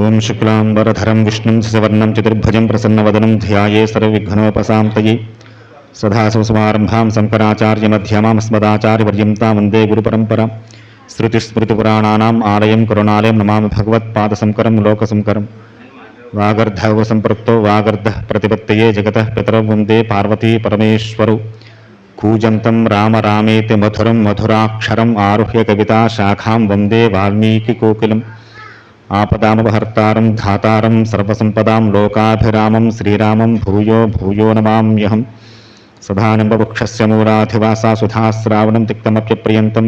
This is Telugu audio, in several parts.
ఓం శుక్లాంబరధరం విష్ణుం శశివర్ణం చతుర్భుజం ప్రసన్నవదనం ధ్యాయే సర్వవిఘ్నోపశాంతయే సదాశివసమారంభాం శంకరాచార్యమధ్యమాం అస్మదాచార్యపర్యంతాం వందే గురుపరంపరాం. శృతిస్మృతిపురాణానాం ఆలయం కరుణాలయం నమామి భగవత్పాదశంకరం లోకశంకరం. వాగర్ధవసంపృక్తో వాగర్ధః ప్రతిపత్తయే జగతః పితరౌ వందే పార్వతీ పరమేశ్వరౌ. కూజంతం రామ రామేతి మధురం మధురాక్షరం ఆరుహ్య కవితా శాఖాం వందే వాల్మీకికోకిలం. ఆపదామపహర్తారం ధాతారం సర్వసంపదాం లోకాభిరామం శ్రీరామం భూయో భూయో నమామ్యహం. సదానింబవృక్షస్య మూలాధివాసా సుధాశ్రావణం తిక్తమప్యప్రియంతం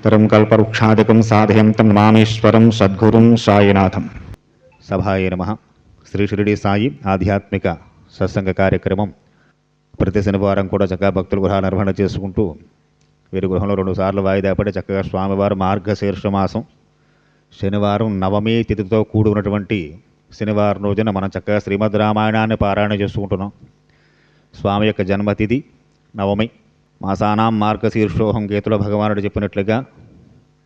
తరం కల్పవృక్షాదికం సాధయంతం నమామీశ్వరం సద్గురుం సాయినాథం. సభాయ నమః. శ్రీ షిరిడి సాయి ఆధ్యాత్మిక సత్సంగ కార్యక్రమం ప్రతి శనివారం కూడా చక్కగా భక్తుల గృహ నిర్వహణ చేసుకుంటూ వీరి గృహంలో 2 సార్లు వాయిదా పడి చక్కగా స్వామివారు మార్గశీర్ష మాసం శనివారం నవమి తిథితో కూడి ఉన్నటువంటి శనివారం రోజున మనం చక్కగా శ్రీమద్ రామాయణాన్ని పారాయణ చేసుకుంటున్నాం. స్వామి యొక్క జన్మతిథి నవమి. మాసానాం మార్గశీర్షోహం గీతలో భగవానుడు చెప్పినట్లుగా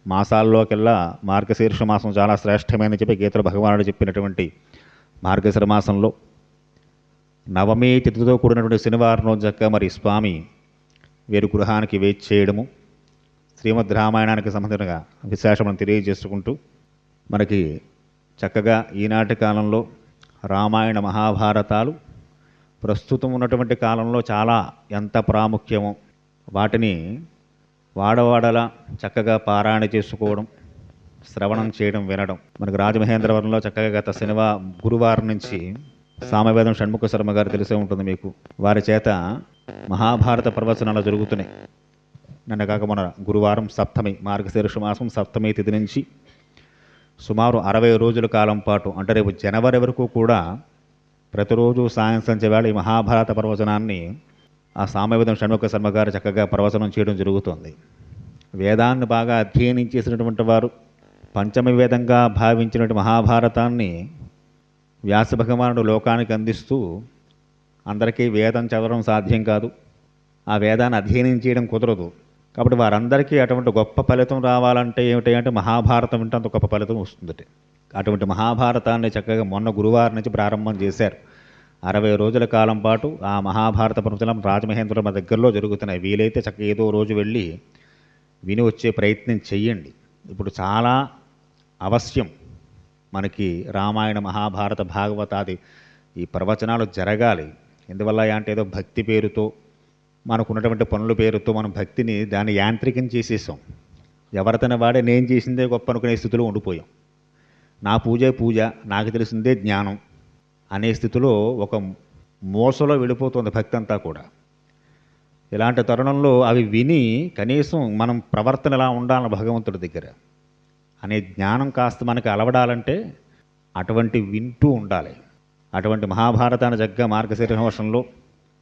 మాసాల్లోకెల్లా మార్గశీర్ష మాసం చాలా శ్రేష్టమైనని చెప్పి గీతలో భగవానుడు చెప్పినటువంటి మార్గశిర మాసంలో నవమి తిథితో కూడినటువంటి శనివారం రోజు చక్కగా మరి స్వామి వీరి గృహానికి వేచి చేయడము, శ్రీమద్ రామాయణానికి సంబంధించిన విశేషములను తెలియజేసుకుంటూ మనకి చక్కగా ఈనాటి కాలంలో రామాయణ మహాభారతాలు ప్రస్తుతం ఉన్నటువంటి కాలంలో చాలా ఎంత ప్రాముఖ్యమో వాటిని వాడవాడలా చక్కగా పారాయణ చేసుకోవడం, శ్రవణం చేయడం, వినడం. మనకు రాజమహేంద్రవరంలో చక్కగా గత గురువారం నుంచి సామవేదం షణ్ముఖ శర్మ గారు తెలిసే ఉంటుంది మీకు. వారి చేత మహాభారత ప్రవచనాలు జరుగుతున్నాయి. నిన్న కాక మన గురువారం సప్తమి మార్గశీర్ష మాసం సప్తమి తిథి నుంచి సుమారు 60 రోజుల కాలం పాటు అంటే రేపు జనవరి వరకు కూడా ప్రతిరోజు సాయంత్రం వేళ ఈ మహాభారత ప్రవచనాన్ని ఆ సామవేదం షణ్ముఖ శర్మ గారు చక్కగా ప్రవచనం చేయడం జరుగుతుంది. వేదాన్ని బాగా అధ్యయనం చేసినటువంటి వారు పంచమ వేదంగా భావించినటువంటి మహాభారతాన్ని వ్యాస భగవానుడు లోకానికి అందిస్తూ అందరికీ వేదం చదవడం సాధ్యం కాదు, ఆ వేదాన్ని అధ్యయనం చేయడం కుదరదు. కాబట్టి వారందరికీ అటువంటి గొప్ప ఫలితం రావాలంటే ఏమిటి అంటే మహాభారతం వింటే అంత గొప్ప ఫలితం వస్తుంది. అటువంటి మహాభారతాన్ని చక్కగా మొన్న గురువారం నుంచి ప్రారంభం చేశారు. 60 రోజుల కాలం పాటు ఆ మహాభారత ప్రవచనం రాజమహేంద్రం మా దగ్గరలో జరుగుతున్నాయి. వీలైతే చక్కగా ఏదో రోజు వెళ్ళి విని వచ్చే ప్రయత్నం చెయ్యండి. ఇప్పుడు చాలా అవశ్యం మనకి రామాయణ మహాభారత భాగవతాది ఈ ప్రవచనాలు జరగాలి. ఎందువల్ల అంటే ఏదో భక్తి పేరుతో మనకున్నటువంటి పనుల పేరుతో మనం భక్తిని దాన్ని యాంత్రికం చేసేసాం. ఎవరితోనే వాడే నేను చేసిందే గొప్ప అనుకునే స్థితిలో ఉండిపోయాం. నా పూజే పూజ, నాకు తెలిసిందే జ్ఞానం అనే స్థితిలో ఒక మోసలో వెళ్ళిపోతుంది భక్తి అంతా కూడా. ఇలాంటి తరుణంలో అవి విని కనీసం మనం ప్రవర్తన ఎలా ఉండాలని భగవంతుడి దగ్గర అనే జ్ఞానం కాస్త మనకి అలవడాలంటే అటువంటి వింటూ ఉండాలి. అటువంటి మహాభారతాన్ని చక్కగా మార్గశీర్ష మాసంలో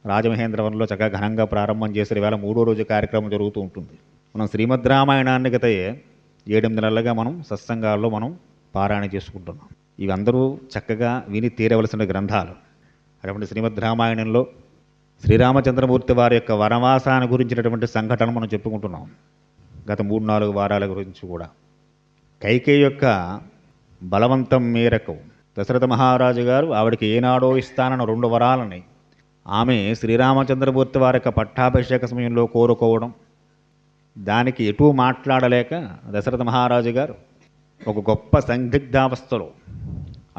రాజమహేంద్రవరంలో చక్కగా ఘనంగా ప్రారంభం చేసే వేళ 3వ రోజు కార్యక్రమం జరుగుతూ ఉంటుంది. మనం శ్రీమద్ రామాయణాన్ని గత 7-8 నెలలుగా మనం సత్సంగాల్లో మనం పారాయణ చేసుకుంటున్నాం. ఇవి అందరూ చక్కగా విని తీరవలసిన గ్రంథాలు. అటువంటి శ్రీమద్ రామాయణంలో శ్రీరామచంద్రమూర్తి వారి యొక్క వనవాసాన్ని గురించినటువంటి సంఘటన మనం చెప్పుకుంటున్నాం గత 3-4 వారాల గురించి కూడా. కైకేయి యొక్క బలవంతం మేరకు దశరథ మహారాజు గారు ఆవిడకి ఏనాడో ఇస్తానన్న 2 వరాలని ఆమె శ్రీరామచంద్రమూర్తి వారి యొక్క పట్టాభిషేక సమయంలో కోరుకోవడం, దానికి ఎటూ మాట్లాడలేక దశరథ మహారాజు గారు ఒక గొప్ప సందిగ్ధావస్థలో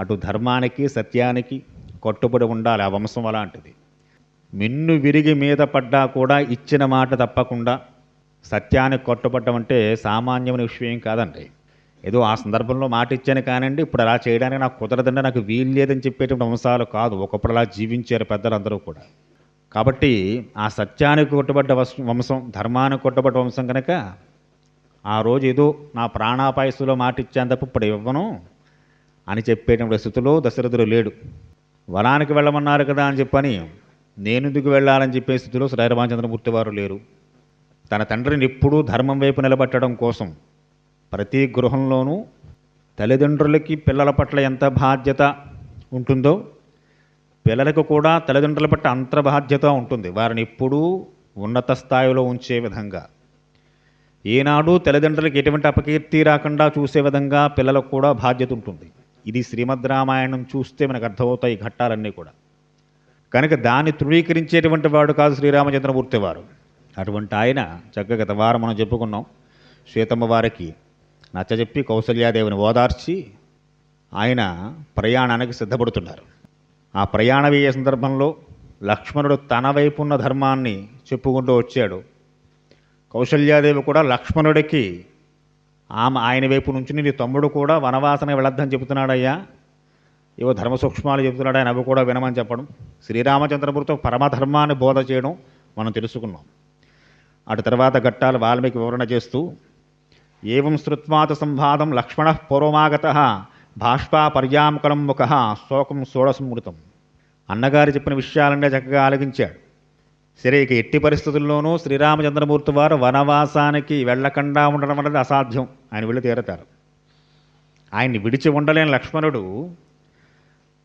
అటు ధర్మానికి సత్యానికి కట్టుబడి ఉండాలి. ఆ వంశం అలాంటిది. మిన్ను విరిగి మీద పడ్డా కూడా ఇచ్చిన మాట తప్పకుండా సత్యానికి కట్టుబడ్డం అంటే సామాన్యమైన విషయం కాదండి. ఏదో ఆ సందర్భంలో మాట ఇచ్చాను కానండి ఇప్పుడు అలా చేయడానికి నాకు కుదరదండి, నాకు వీలు లేదని చెప్పేటువంటి వంశాలు కాదు. ఒకప్పుడు అలా జీవించారు పెద్దలందరూ కూడా. కాబట్టి ఆ సత్యానికి కట్టుబడ్డ వంశం, ధర్మానికి కట్టుబడ్డ వంశం కనుక ఆ రోజు ఏదో నా ప్రాణాపాయసులో మాట ఇచ్చాను తప్ప ఇప్పుడు ఇవ్వను అని చెప్పేటువంటి స్థితిలో దశరథుడు లేడు. వనానికి వెళ్ళమన్నారు కదా అని చెప్పని నేనెందుకు వెళ్ళాలని చెప్పే స్థితిలో శ్రీరామచంద్రమూర్తి వారు లేరు. తన తండ్రిని ఎప్పుడూ ధర్మం వైపు నిలబెట్టడం కోసం ప్రతి గృహంలోనూ తల్లిదండ్రులకి పిల్లల పట్ల ఎంత బాధ్యత ఉంటుందో పిల్లలకు కూడా తల్లిదండ్రుల పట్ల అంత బాధ్యత ఉంటుంది. వారిని ఎప్పుడూ ఉన్నత స్థాయిలో ఉంచే విధంగా ఈనాడు తల్లిదండ్రులకు ఎటువంటి అపకీర్తి రాకుండా చూసే విధంగా పిల్లలకు కూడా బాధ్యత ఉంటుంది. ఇది శ్రీమద్ రామాయణం చూస్తే మనకు అర్థమవుతాయి ఈ ఘట్టాలన్నీ కూడా. కనుక దాన్ని ధృవీకరించేటువంటి వాడు కాదు శ్రీరామచంద్రమూర్తి వారు. అటువంటి ఆయన చక్కగా గత వారం మనం చెప్పుకున్నాం, శ్వేతమ్మ వారికి నచ్చజెప్పి కౌసల్యాదేవిని ఓదార్చి ఆయన ప్రయాణానికి సిద్ధపడుతున్నారు. ఆ ప్రయాణ వ్యయ సందర్భంలో లక్ష్మణుడు తన వైపు ఉన్న ధర్మాన్ని చెప్పుకుంటూ వచ్చాడు. కౌసల్యాదేవి కూడా లక్ష్మణుడికి ఆయన వైపు నుంచి నీ తమ్ముడు కూడా వనవాసన వెళ్ళొద్దని చెబుతున్నాడయ్యా, ఏవో ధర్మ సూక్ష్మాలు చెబుతున్నాడు ఆయన, అవి కూడా వినమని చెప్పడం, శ్రీరామచంద్రమూర్తితో పరమధర్మాన్ని బోధ చేయడం మనం తెలుసుకున్నాం. అటు తర్వాత ఘట్టాలు వాల్మీకి వివరణ చేస్తూ ఏవం శ్రుత్వాత సంవాదం లక్ష్మణ పూర్వమాగత భాష్పా పర్యాముకలం ముఖ శోకం షోడసమృతం. అన్నగారు చెప్పిన విషయాలనే చక్కగా ఆలకించాడు. సరే, ఇక ఎట్టి పరిస్థితుల్లోనూ శ్రీరామచంద్రమూర్తి వారు వనవాసానికి వెళ్ళకుండా ఉండడం అనేది అసాధ్యం. ఆయన వెళ్ళి తీరతారు. ఆయన్ని విడిచి ఉండలేని లక్ష్మణుడు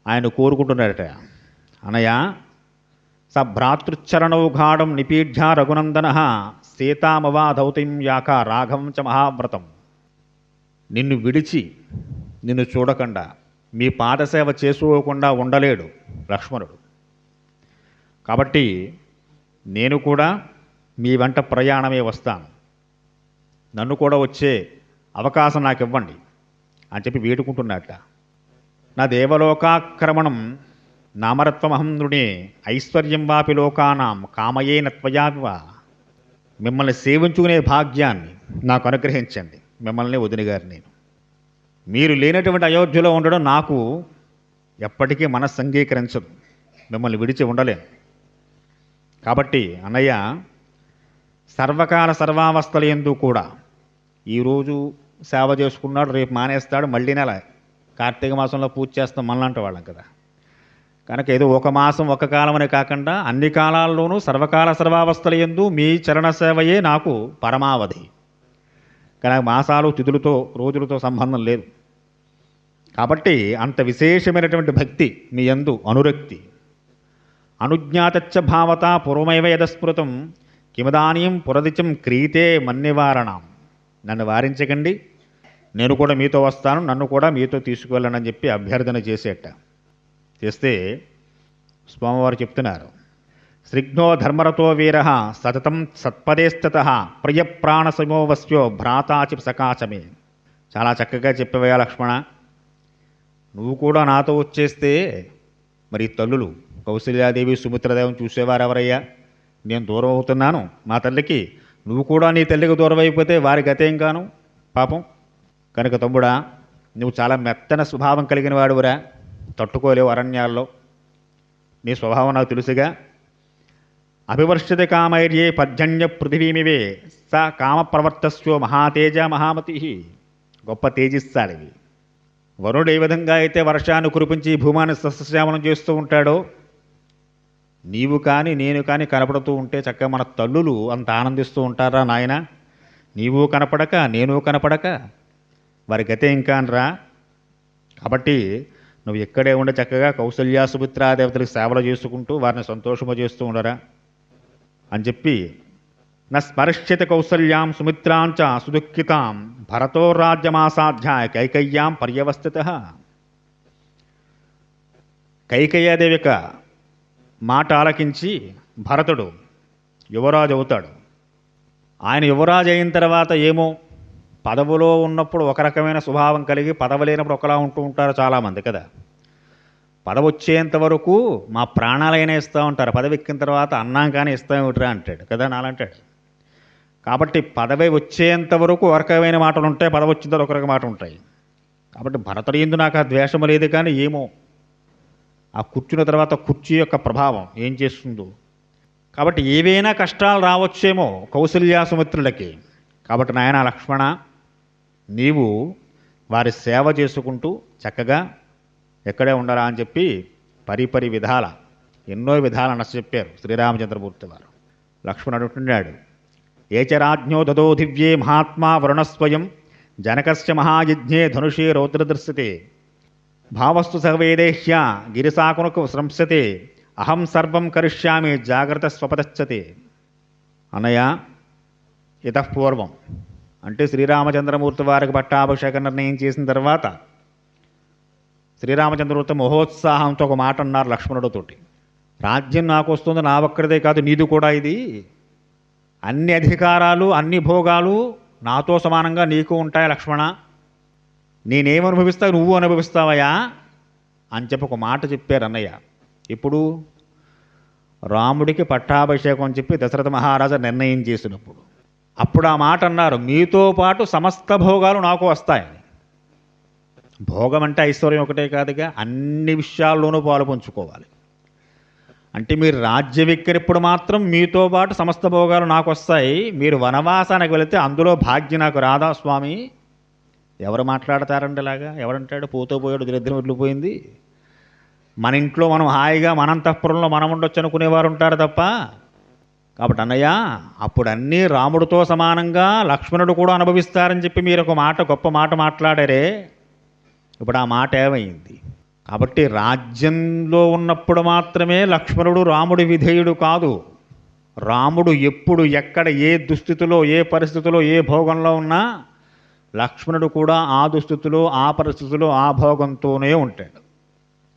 ఆయన కోరుకుంటున్నాడట, అనయ స భ్రాతృచరణౌఘాడం నిపీఢ్య రఘునందన సీతామవా దౌతిం యాక రాఘవం చ మహావ్రతం. నిన్ను విడిచి నిన్ను చూడకుండా మీ పాదసేవ చేసుకోకుండా ఉండలేడు లక్ష్మణుడు. కాబట్టి నేను కూడా మీ వెంట ప్రయాణమే వస్తాను, నన్ను కూడా వచ్చే అవకాశం నాకు ఇవ్వండి అని చెప్పి వేడుకుంటున్నట్ట. నా దేవలోకాక్రమణం నామరత్వమహం నృణే ఐశ్వర్యం వాపి లోకానాం కామయేన త్వయావివ. మిమ్మల్ని సేవించుకునే భాగ్యాన్ని నాకు అనుగ్రహించండి, మిమ్మల్ని వదిన గారు నేను. మీరు లేనటువంటి అయోధ్యలో ఉండడం నాకు ఎప్పటికీ మనస్సు అంగీకరించదు, మిమ్మల్ని విడిచి ఉండలేను. కాబట్టి అన్నయ్య, సర్వకాల సర్వావస్థల యందు కూడా ఈరోజు సేవ చేసుకున్నాడు, రేపు మానేస్తాడు, మళ్ళీ నెల కార్తీక మాసంలో పూజ చేస్తాం మనలాంటి వాళ్ళం కదా. కనుక ఏదో ఒక మాసం ఒక కాలం అనే కాకుండా అన్ని కాలాల్లోనూ సర్వకాల సర్వావస్థల యందు మీ చరణ సేవయే నాకు పరమావధి. కనుక మాసాలు తిథులతో రోజులతో సంబంధం లేదు. కాబట్టి అంత విశేషమైనటువంటి భక్తి మీ యందు, అనురక్తి. అనుజ్ఞాతచ్చ భావత పూర్వమైవ యదస్మృతం కిమదానీం పురదిచం క్రీతే మన్నివారణం. నన్ను వారించకండి, నేను కూడా మీతో వస్తాను, నన్ను కూడా మీతో తీసుకువెళ్ళనని చెప్పి అభ్యర్థన చేస్తే స్వామివారు చెప్తున్నారు, శ్రిఘ్నో ధర్మరతో వీర సతతం సత్పదే స్థిత ప్రియప్రాణసమోవస్యో భ్రాతాచి సకాచమే. చాలా చక్కగా చెప్పవయ్యా లక్ష్మణ, నువ్వు కూడా నాతో వచ్చేస్తే మరి తల్లులు కౌసల్యాదేవి సుమిత్రదేవిని చూసేవారు ఎవరయ్యా? నేను దూరం అవుతున్నాను మా తల్లికి, నువ్వు కూడా నీ తల్లికి దూరం అయిపోతే వారి గతేం కాను పాపం. కనుక తమ్ముడా, నువ్వు చాలా మెత్తన స్వభావం కలిగిన వాడువురా, తట్టుకోలేవు అరణ్యాల్లో, నీ స్వభావం నాకు తెలుసుగా. అభివర్షిత కామైర్యే పర్జన్య పృథివీమివే స కామ ప్రవర్తస్యో మహాతేజ మహామతి. గొప్ప తేజిస్తాడివి. వరుణుడు ఏ విధంగా అయితే వర్షాన్ని కురిపించి భూమాన్ని సస్యశ్యామలం చేస్తూ ఉంటాడో, నీవు కానీ నేను కానీ కనపడుతూ ఉంటే చక్కగా మన తల్లులు అంత ఆనందిస్తూ ఉంటారా నాయన? నీవు కనపడక నేను కనపడక వారి గతే ఇంకా అనరా? కాబట్టి నువ్వు ఇక్కడే ఉండే చక్కగా కౌసల్య సుమిత్రాదేవతలకు సేవలు చేసుకుంటూ వారిని సంతోషము చేస్తూ ఉండరా అని చెప్పి, నా స్మరిష్యత కౌసల్యాం సుమిత్రాంచ సుదుఃఖితాం భరతో రాజ్యమాసాధ్యాయ కైకయ్యాం పర్యవస్థిత. కైకయ్యాదేవి యొక్క మాట ఆలకించి భరతుడు యువరాజు అవుతాడు. ఆయన యువరాజు అయిన తర్వాత ఏమో, పదవిలో ఉన్నప్పుడు ఒక రకమైన స్వభావం కలిగి పదవి లేనప్పుడు ఒకలా ఉంటూ ఉంటారు చాలామంది కదా. పదవి వచ్చేంత వరకు మా ప్రాణాలైనా ఇస్తూ ఉంటారు, పదవి ఎక్కిన తర్వాత అన్నాం కానీ ఇస్తామేమిట్రా అంటాడు కదా, నాలంటాడు. కాబట్టి పదవి వచ్చేంత వరకు ఒక రకమైన మాటలు ఉంటాయి, పదవి వచ్చిన తర్వాత ఒక రకమైన మాట ఉంటాయి. కాబట్టి భరతుడి యందు నాకు ఆ ద్వేషము లేదు, కానీ ఏమో ఆ కూర్చున్న తర్వాత కుర్చీ యొక్క ప్రభావం ఏం చేస్తుందో. కాబట్టి ఏవైనా కష్టాలు రావచ్చేమో కౌసల్య సుమిత్రులకి. కాబట్టి నాయన లక్ష్మణ, నీవు వారి సేవ చేసుకుంటూ చక్కగా ఎక్కడే ఉండరా అని చెప్పి పరిపరి విధాల ఎన్నో విధాల నచ్చచెప్పారు శ్రీరామచంద్రమూర్తి వారు. లక్ష్మణుడు అంటున్నాడు, ఏచరాజ్ఞో దదో దివ్యే మహాత్మా వరుణస్వయం జనకస్య మహాయజ్ఞే ధనుషే రౌద్రదృశ్యతే భావస్తు సర్వేదేహ్య గిరిసాకునకు స్రంస్యతే అహం సర్వం కరిష్యామి జాగ్రత్త స్వపదచ్చతే. అన్నయ్య, ఇతఃపూర్వం అంటే శ్రీరామచంద్రమూర్తి వారికి పట్టాభిషేకం నిర్ణయం చేసిన తర్వాత శ్రీరామచంద్రమూర్తి మహోత్సాహంతో ఒక మాట అన్నారు లక్ష్మణుడితోటి. రాజ్యం నాకు వస్తుంది, నా ఒక్కడిదే కాదు, నీది కూడా ఇది. అన్ని అధికారాలు అన్ని భోగాలు నాతో సమానంగా నీకు ఉంటాయి లక్ష్మణ. నేనేమనుభవిస్తా నువ్వు అనుభవిస్తావయ్యా అని చెప్పి ఒక మాట చెప్పారు అన్నయ్య. ఇప్పుడు రాముడికి పట్టాభిషేకం అని చెప్పి దశరథ మహారాజా నిర్ణయం చేసినప్పుడు అప్పుడు ఆ మాట అన్నారు, మీతో పాటు సమస్త భోగాలు నాకు వస్తాయని. భోగం అంటే ఐశ్వర్యం ఒకటే కాదుగా, అన్ని విషయాల్లోనూ పాలు పంచుకోవాలి. అంటే మీరు రాజ్యం ఎక్కినప్పుడు మాత్రం మీతో పాటు సమస్త భోగాలు నాకు వస్తాయి. మీరు వనవాసానికి వెళితే అందులో భాగ్యం నాకు రాదా స్వామి? ఎవరు మాట్లాడతారండి ఇలాగా? ఎవరంటాడు పోతూ పోయాడు దరిద్రం వెళ్ళిపోయింది. మన ఇంట్లో మనం హాయిగా మనంతఃపురంలో మనం ఉండొచ్చు అనుకునేవారు ఉంటారు తప్ప. కాబట్టి అన్నయ్య, అప్పుడు అన్నీ రాముడితో సమానంగా లక్ష్మణుడు కూడా అనుభవిస్తారని చెప్పి మీరు ఒక మాట గొప్ప మాట మాట్లాడారే, ఇప్పుడు ఆ మాట ఏమైంది? కాబట్టి రాజ్యంలో ఉన్నప్పుడు మాత్రమే లక్ష్మణుడు రాముడి విధేయుడు కాదు. రాముడు ఎప్పుడు ఎక్కడ ఏ దుస్థితిలో ఏ పరిస్థితిలో ఏ భోగంలో ఉన్నా లక్ష్మణుడు కూడా ఆ దుస్థితిలో ఆ పరిస్థితిలో ఆ భోగంతోనే ఉంటాడు.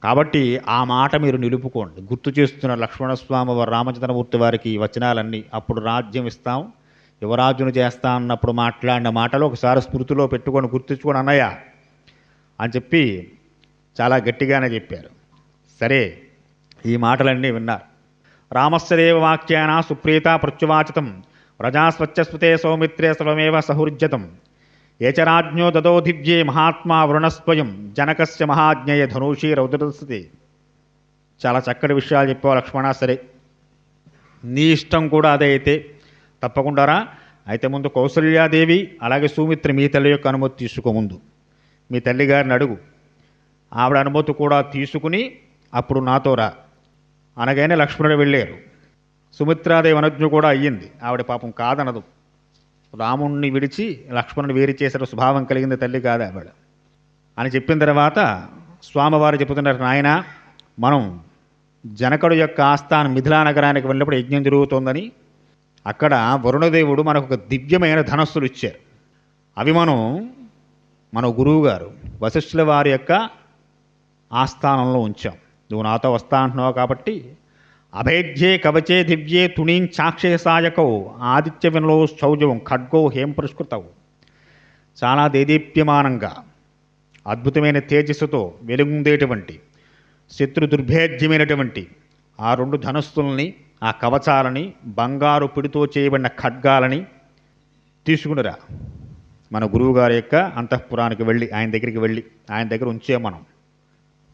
కాబట్టి ఆ మాట మీరు నిలుపుకోండి. గుర్తు చేస్తున్న లక్ష్మణస్వామి వారు రామచంద్రమూర్తి వారికి ఈ వచనాలన్నీ అప్పుడు రాజ్యం ఇస్తాం యువరాజును చేస్తా అన్నప్పుడు మాట్లాడిన మాటలు ఒకసారి స్మృతిలో పెట్టుకొని గుర్తుంచుకొని అన్నయ్య అని చెప్పి చాలా గట్టిగానే చెప్పారు. సరే, ఈ మాటలన్నీ విన్నారు. రామస్యదేవ వాక్యాన సుప్రీత ప్రత్యువాచితం ప్రజాస్వచ్ఛస్వతే సౌమిత్రే సర్వమేవ సహృజ్యతం ఏచరాజ్ఞో దదో దివ్యే మహాత్మా వరుణస్వయం జనకస్య మహాజ్ఞయ ధనుషీ రౌద్రదస్తి. చాలా చక్కటి విషయాలు చెప్పావు లక్ష్మణ. సరే, నీ ఇష్టం కూడా అదే అయితే తప్పకుండా అయితే ముందు కౌసల్యాదేవి అలాగే సూమిత్ర మీ తల్లి యొక్క అనుమతి తీసుకో. ముందు మీ తల్లిగారిని అడుగు, ఆవిడ అనుమతి కూడా తీసుకుని అప్పుడు నాతో రా అనగానే లక్ష్మణుడు వెళ్ళారు. సుమిత్రాదేవి అనుజ్ఞ కూడా అయ్యింది. ఆవిడ పాపం కాదనదు. రాముణ్ణి విడిచి లక్ష్మణుని వేరు చేసిన స్వభావం కలిగింది తల్లి కాదు ఆవిడ అని చెప్పిన తర్వాత స్వామివారు చెబుతున్నారు, నాయన మనం జనకుడు యొక్క ఆస్థానం మిథిలా నగరానికి వెళ్ళినప్పుడు యజ్ఞం జరుగుతోందని అక్కడ వరుణదేవుడు మనకు ఒక దివ్యమైన ధనస్సులు ఇచ్చారు. అవి మన గురువు గారు వశిష్ఠుల వారి యొక్క ఆస్థానంలో ఉంచాం. నువ్వు నాతో వస్తా అంటున్నావు కాబట్టి అభేద్యే కవచే దివ్యే తుణీం చాక్షే సాయకౌ ఆదిత్య వినలో శౌర్యం ఖడ్గో హేం పురస్కృతవు. చాలా దేదీప్యమానంగా అద్భుతమైన తేజస్సుతో వెలుగుందేటువంటి శత్రు దుర్భేద్యమైనటువంటి ఆ 2 ధనస్సుల్ని ఆ కవచాలని బంగారు పిడితో చేయబడిన ఖడ్గాలని తీసుకునిరా. మన గురువుగారి యొక్క అంతఃపురానికి వెళ్ళి ఆయన దగ్గరికి వెళ్ళి ఆయన దగ్గర ఉంచే మనం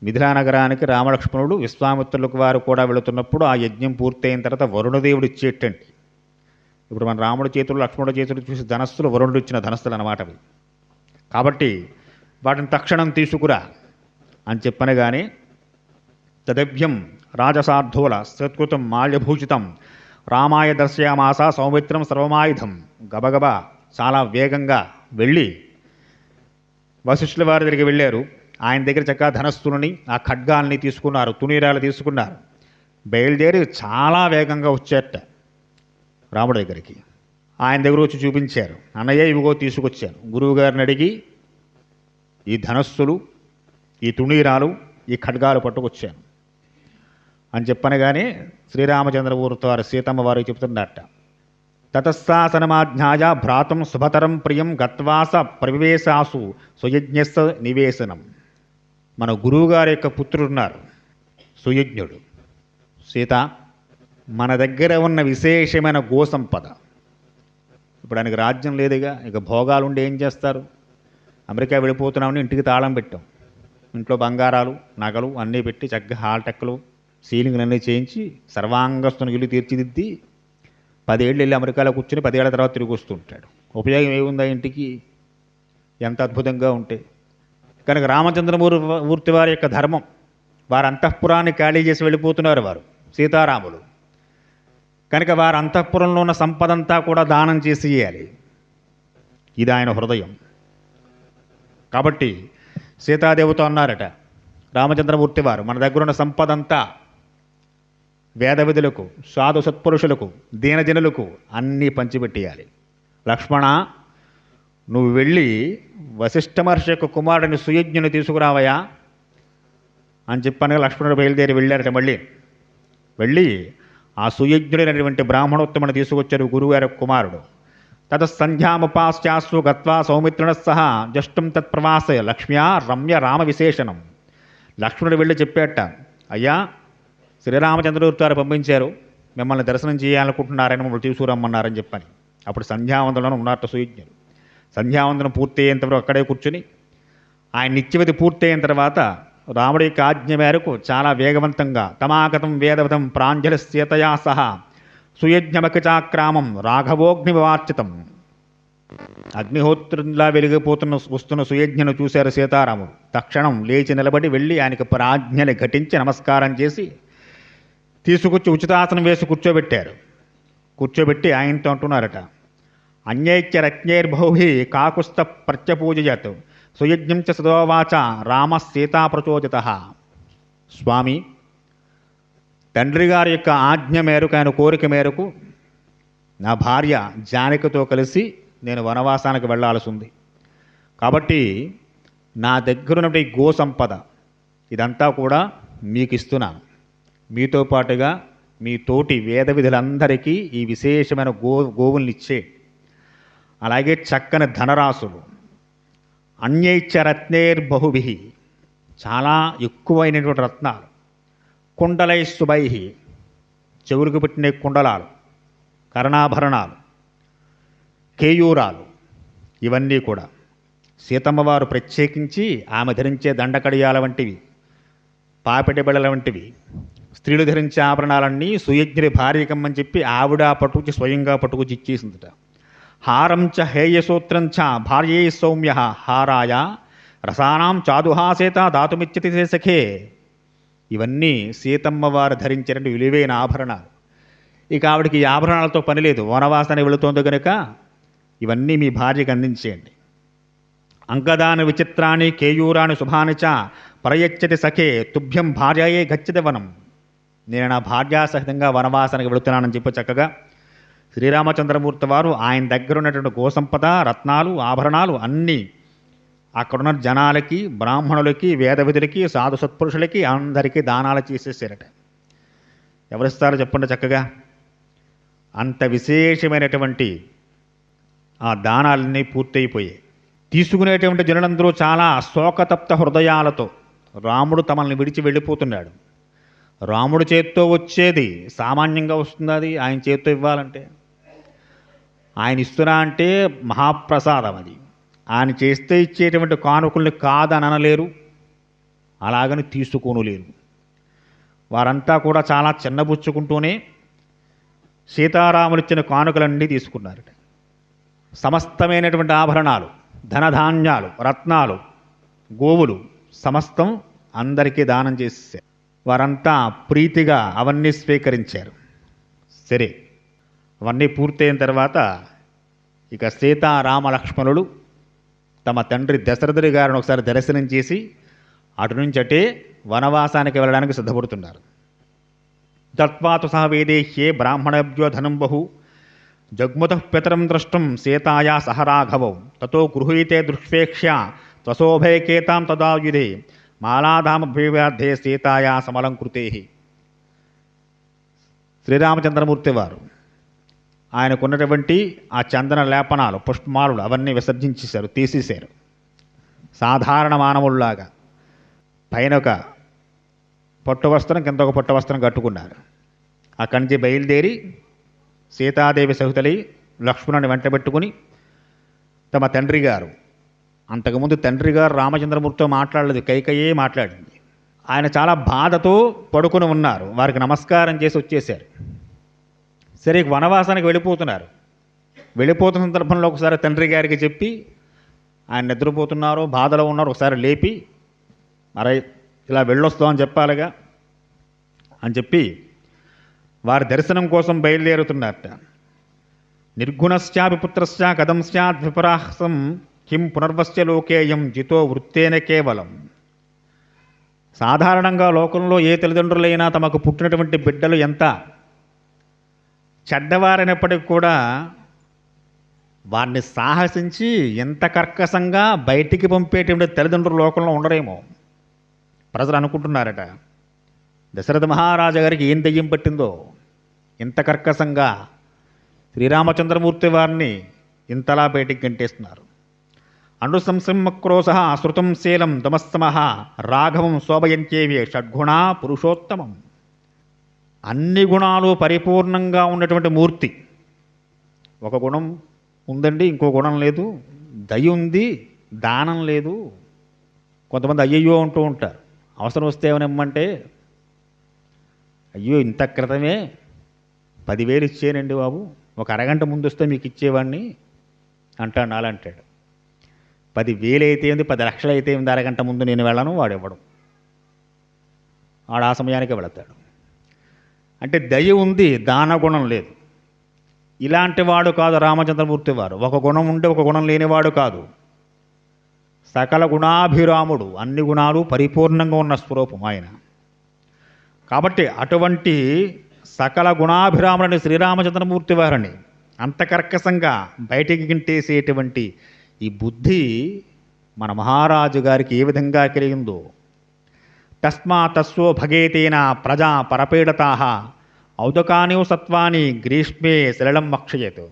మిథిలా నగరానికి రామలక్ష్మణుడు విశ్వామిత్రులకు వారు కూడా వెళుతున్నప్పుడు ఆ యజ్ఞం పూర్తయిన తర్వాత వరుణదేవుడు ఇచ్చేటండి. ఇప్పుడు మన రాముడి చేతులు లక్ష్మణుడి చేతులు చూసి ధనస్సులు వరుణుడు ఇచ్చిన ధనస్సులు అన్నమాట అవి. కాబట్టి వాటిని తక్షణం తీసుకురా అని చెప్పనగానే తదభ్యం రాజసార్థూల సత్కృతం మాల్యభూషితం రామాయ దర్శయామాస సౌమిత్రం సర్వమాయుధం. గబగబా చాలా వేగంగా వెళ్ళి వశిష్ఠుల వారి దగ్గరికి వెళ్ళారు. ఆయన దగ్గర చక్కగా ధనస్సులని ఆ ఖడ్గాల్ని తీసుకున్నారు, తునీరాలు తీసుకున్నారు. బయలుదేరి చాలా వేగంగా వచ్చారట రాముడి దగ్గరికి. ఆయన దగ్గర వచ్చి చూపించారు, అన్నయ్య ఇవిగో తీసుకొచ్చాను. గురువుగారిని అడిగి ఈ ధనస్సులు ఈ తుణీరాలు ఈ ఖడ్గాలు పట్టుకొచ్చాను అని చెప్పనగానే శ్రీరామచంద్రమూర్తి వారు సీతమ్మ వారికి చెప్తున్నట్ట, తతస్సాసనమాజ్ఞాయ భ్రాతం శుభతరం ప్రియం గత్వాస ప్రవివేశాసు సుయజ్ఞస్స నివేశనం. మన గురువుగారి యొక్క పుత్రుడున్నారు సుయజ్ఞుడు. సీత, మన దగ్గర ఉన్న విశేషమైన గోసంపద, ఇప్పుడు ఆయనకి రాజ్యం లేదుగా, ఇక భోగాలు ఉండి ఏం చేస్తారు? అమెరికా వెళ్ళిపోతున్నామని ఇంటికి తాళం పెట్టాం. ఇంట్లో బంగారాలు నగలు అన్నీ పెట్టి చక్కగా హాల్ టెక్కలు సీలింగ్లు అన్నీ చేయించి సర్వాంగస్తుని ఇల్లు తీర్చిదిద్ది 10 ఏళ్ళు వెళ్ళి అమెరికాలో కూర్చుని 10 ఏళ్ల తర్వాత తిరిగి వస్తుంటాడు. ఉపయోగం ఏముందా ఇంటికి? ఎంత అద్భుతంగా ఉంటే. కనుక రామచంద్రమూర్తి వారి యొక్క ధర్మం, వారి అంతఃపురాన్ని ఖాళీ చేసి వెళ్ళిపోతున్నారు వారు సీతారాములు. కనుక వారి అంతఃపురంలో ఉన్న సంపదంతా కూడా దానం చేసి ఇయ్యాలి. ఇది ఆయన హృదయం. కాబట్టి సీతాదేవితో అన్నారట రామచంద్రమూర్తి వారు, మన దగ్గర ఉన్న సంపదంతా వేద విధులకు సాధు సత్పురుషులకు దీనజనులకు అన్నీ పంచిపెట్టేయాలి. లక్ష్మణ, నువ్వు వెళ్ళి వశిష్ఠ మహర్షి యొక్క కుమారుడిని సుయజ్ఞుని తీసుకురావయా. అని చెప్పాను. లక్ష్మణుడు బయలుదేరి వెళ్ళారట. మళ్ళీ వెళ్ళి ఆ సుయజ్ఞుడైనటువంటి బ్రాహ్మణోత్తముని తీసుకొచ్చారు, గురువారి కుమారుడు. తత సంధ్యాముపాస్యాసు గత్వా సౌమిత్రున సహా జష్టం తత్ప్రవాస లక్ష్మ్యా రమ్య రామ విశేషణం. లక్ష్మణుడు వెళ్ళి చెప్పాట, అయ్యా శ్రీరామచంద్రుడు వారు పంపించారు, మిమ్మల్ని దర్శనం చేయాలనుకుంటున్నారని మమ్మల్ని తీసుకురమ్మన్నారని చెప్పని. అప్పుడు సంధ్యావందనంలో ఉన్నారట సుయజ్ఞుడు. సంధ్యావందనం పూర్తి అయ్యేంతవరకు అక్కడే కూర్చుని ఆయన నిత్యవిధి పూర్తయిన తర్వాత రాముడి యొక్క ఆజ్ఞ మేరకు చాలా వేగవంతంగా తమాగతం వేదవతం ప్రాంజలి సీతయా సహా సుయజ్ఞమకచాక్రామం రాఘవోగ్నివార్చితం. అగ్నిహోత్రులా వస్తున్న సుయజ్ఞను చూశారు సీతారాముడు. తక్షణం లేచి నిలబడి వెళ్ళి ఆయనకు ప్రాజ్ఞని ఘటించి నమస్కారం చేసి తీసుకొచ్చి ఉచితాసనం వేసి కూర్చోబెట్టారు. కూర్చోబెట్టి ఆయనతో అంటున్నారట, అన్యైక్య రత్నైర్బహుభి కాకుస్థ ప్రత్యపూజయత్ సుయజ్ఞం చ సదోవాచ రామ సీతా ప్రచోదిత. స్వామి, తండ్రి గారి యొక్క ఆజ్ఞ మేరకు, ఆయన కోరిక మేరకు నా భార్య జానకితో కలిసి నేను వనవాసానికి వెళ్ళాల్సి ఉంది. కాబట్టి నా దగ్గర ఉన్నటువంటి గో సంపద ఇదంతా కూడా మీకు ఇస్తున్నాను. మీతో పాటుగా మీ తోటి వేద విధులందరికీ ఈ విశేషమైన గోవుల్ని ఇచ్చే, అలాగే చక్కని ధనరాశులు, అన్యైచ్చ రత్నైర్బహుభి చాలా ఎక్కువైనటువంటి రత్నాలు, కుండలై శుభై చెవులకు పెట్టిన కుండలాలు, కర్ణాభరణాలు, కేయూరాలు, ఇవన్నీ కూడా సీతమ్మవారు ప్రత్యేకించి ఆమె ధరించే దండకడియాల వంటివి, పాపిటి బిళ్ళల వంటివి, స్త్రీలు ధరించే ఆభరణాలన్నీ సుయజ్ఞుడి భార్యకమ్మని చెప్పి ఆవిడ పట్టుకొచ్చి స్వయంగా పట్టుకొచ్చి ఇచ్చేసిందిట. హారం చ హేయసూత్రం చ భార్యై సౌమ్య హారాయ రసానాం చాదుహాసేత దాతుమిచ్చతి సఖే. ఇవన్నీ సీతమ్మవారు ధరించినటువంటి విలువైన ఆభరణాలు. ఇక ఆవిడకి ఈ ఆభరణాలతో పని లేదు, వనవాసానికి వెళుతోంది కనుక ఇవన్నీ మీ భార్యకి అందించేయండి. అంగదాని విచిత్రాన్ని కేయూరాని శుభాని చ ప్రయచ్చతి సఖే తుభ్యం భార్యయే గచ్చతి వనం. నేను నా భార్యాసహితంగా వనవాసానికి వెళుతున్నానని చెప్పి చక్కగా శ్రీరామచంద్రమూర్తి వారు ఆయన దగ్గర ఉన్నటువంటి గోసంపద, రత్నాలు, ఆభరణాలు అన్నీ అక్కడున్న జనాలకి, బ్రాహ్మణులకి, వేదవిధులకి, సాధు సత్పురుషులకి అందరికీ దానాలు చేసేసారట. ఎవరిస్తారో చెప్పండి చక్కగా. అంత విశేషమైనటువంటి ఆ దానాలన్నీ పూర్తయిపోయాయి. తీసుకునేటువంటి జనులందరూ చాలా శోకతప్త హృదయాలతో రాముడు తమల్ని విడిచి వెళ్ళిపోతున్నాడు. రాముడు చేత్తో వచ్చేది సామాన్యంగా వస్తుంది, అది ఆయన చేత్తో ఇవ్వాలంటే, ఆయన ఇస్తున్నా అంటే మహాప్రసాదం అది. ఆయన చేస్తే ఇచ్చేటువంటి కానుకల్ని కాదని అనలేరు, అలాగని తీసుకోనులేరు. వారంతా కూడా చాలా చిన్నబుచ్చుకుంటూనే సీతారాములు ఇచ్చిన కానుకలన్నీ తీసుకున్నారట. సమస్తమైనటువంటి ఆభరణాలు, ధనధాన్యాలు, రత్నాలు, గోవులు సమస్తం అందరికీ దానం చేసేసారు. వారంతా ప్రీతిగా అవన్నీ స్వీకరించారు. సరే, అవన్నీ పూర్తయిన తర్వాత ఇక సీతారామ లక్ష్మణులు తమ తండ్రి దశరథుడి గారిని ఒకసారి దర్శనం చేసి అటు నుంచి అటే వనవాసానికి వెళ్ళడానికి సిద్ధపడుతున్నారు. దత్వాతు సహ వేదేహ్యే బ్రాహ్మణభ్యో ధనం బహు జగ్ముత పితరం ద్రష్టం సీతాయా సహ రాఘవౌ తతో గృహీతే దృష్వేక్ష్య త్వశోభయకేతాం తదాయుధే మాలాధామభ్యవార్థే సీతాయా సమలంకృతే. శ్రీరామచంద్రమూర్తి వారు ఆయనకున్నటువంటి ఆ చందన లేపనాలు, పుష్పమాలులు అవన్నీ విసర్జించేశారు, తీసేశారు. సాధారణ మానవుల్లాగా పైన ఒక పట్టు వస్త్రం, కింద ఒక పట్టు వస్త్రం కట్టుకున్నారు. అక్కడి నుంచి బయలుదేరి సీతాదేవి సహితలై లక్ష్మణుని వెంటబెట్టుకుని తమ తండ్రి గారు, అంతకుముందు తండ్రి గారు రామచంద్రమూర్తితో మాట్లాడలేదు, కైకయ్యే మాట్లాడింది. ఆయన చాలా బాధతో పడుకుని ఉన్నారు. వారికి నమస్కారం చేసి వచ్చేశారు. సరే, వనవాసానికి వెళ్ళిపోతున్నారు. వెళ్ళిపోతున్న సందర్భంలో ఒకసారి తండ్రి గారికి చెప్పి, ఆయన నిద్రపోతున్నారు, బాధలో ఉన్నారు, ఒకసారి లేపి అరే ఇలా వెళ్ళొస్తామని చెప్పాలిగా అని చెప్పి వారి దర్శనం కోసం బయలుదేరుతున్నారట. నిర్గుణశ్చాపి పుత్రశ్చ కథం స్యాద్ విపరాహసం కిం పునర్వస్య లోకేయం జితో వృత్తేన కేవలం. సాధారణంగా లోకంలో ఏ తల్లిదండ్రులైనా తమకు పుట్టినటువంటి బిడ్డలు ఎంత చెడ్డవారైనప్పటికీ కూడా వారిని సాహసించి ఎంత కర్కశంగా బయటికి పంపేటువంటి తల్లిదండ్రులు లోకంలో ఉండరేమో. ప్రజలు అనుకుంటున్నారట, దశరథ మహారాజు గారికి ఏం దెయ్యం పట్టిందో ఇంత కర్కశంగా శ్రీరామచంద్రమూర్తి వారిని ఇంతలా బయటికి గంటేస్తున్నారు. అనుసంసమక్రోశ శృతం శీలం తమస్తమ రాఘవం శోభయంత్యేవి షడ్గుణా పురుషోత్తమం. అన్ని గుణాలు పరిపూర్ణంగా ఉన్నటువంటి మూర్తి. ఒక గుణం ఉందండి, ఇంకో గుణం లేదు. దయ ఉంది, దానం లేదు. కొంతమంది అయ్యయ్యో అంటూ ఉంటారు. అవసరం వస్తే ఏమనిమ్మంటే, అయ్యో ఇంత క్రితమే 10,000 ఇచ్చేనండి బాబు, ఒక అరగంట ముందు వస్తే మీకు ఇచ్చేవాడిని అంటాడు. నాలంటాడు 10,000 అయితే ఏంది, 10 లక్షలు అయితే ఏంది, అరగంట ముందు నేను వెళ్ళను, వాడు ఇవ్వడం. వాడు ఆ సమయానికి వెళతాడు. అంటే దయ ఉంది, దాన గుణం లేదు. ఇలాంటి వాడు కాదు రామచంద్రమూర్తి వారు. ఒక గుణం ఉంటే ఒక గుణం లేనివాడు కాదు. సకల గుణాభిరాముడు, అన్ని గుణాలు పరిపూర్ణంగా ఉన్న స్వరూపం ఆయన. కాబట్టి అటువంటి సకల గుణాభిరాములని శ్రీరామచంద్రమూర్తి వారిని అంత కర్కశంగా బయటికి గింటేసేటువంటి ఈ బుద్ధి మన మహారాజు గారికి ఏ విధంగా కలిగిందో. తస్మా తస్వో భగేతేన ప్రజా పరపీడతా ఔదకాని సత్వాని గ్రీష్మే శలలం మక్షయేతు.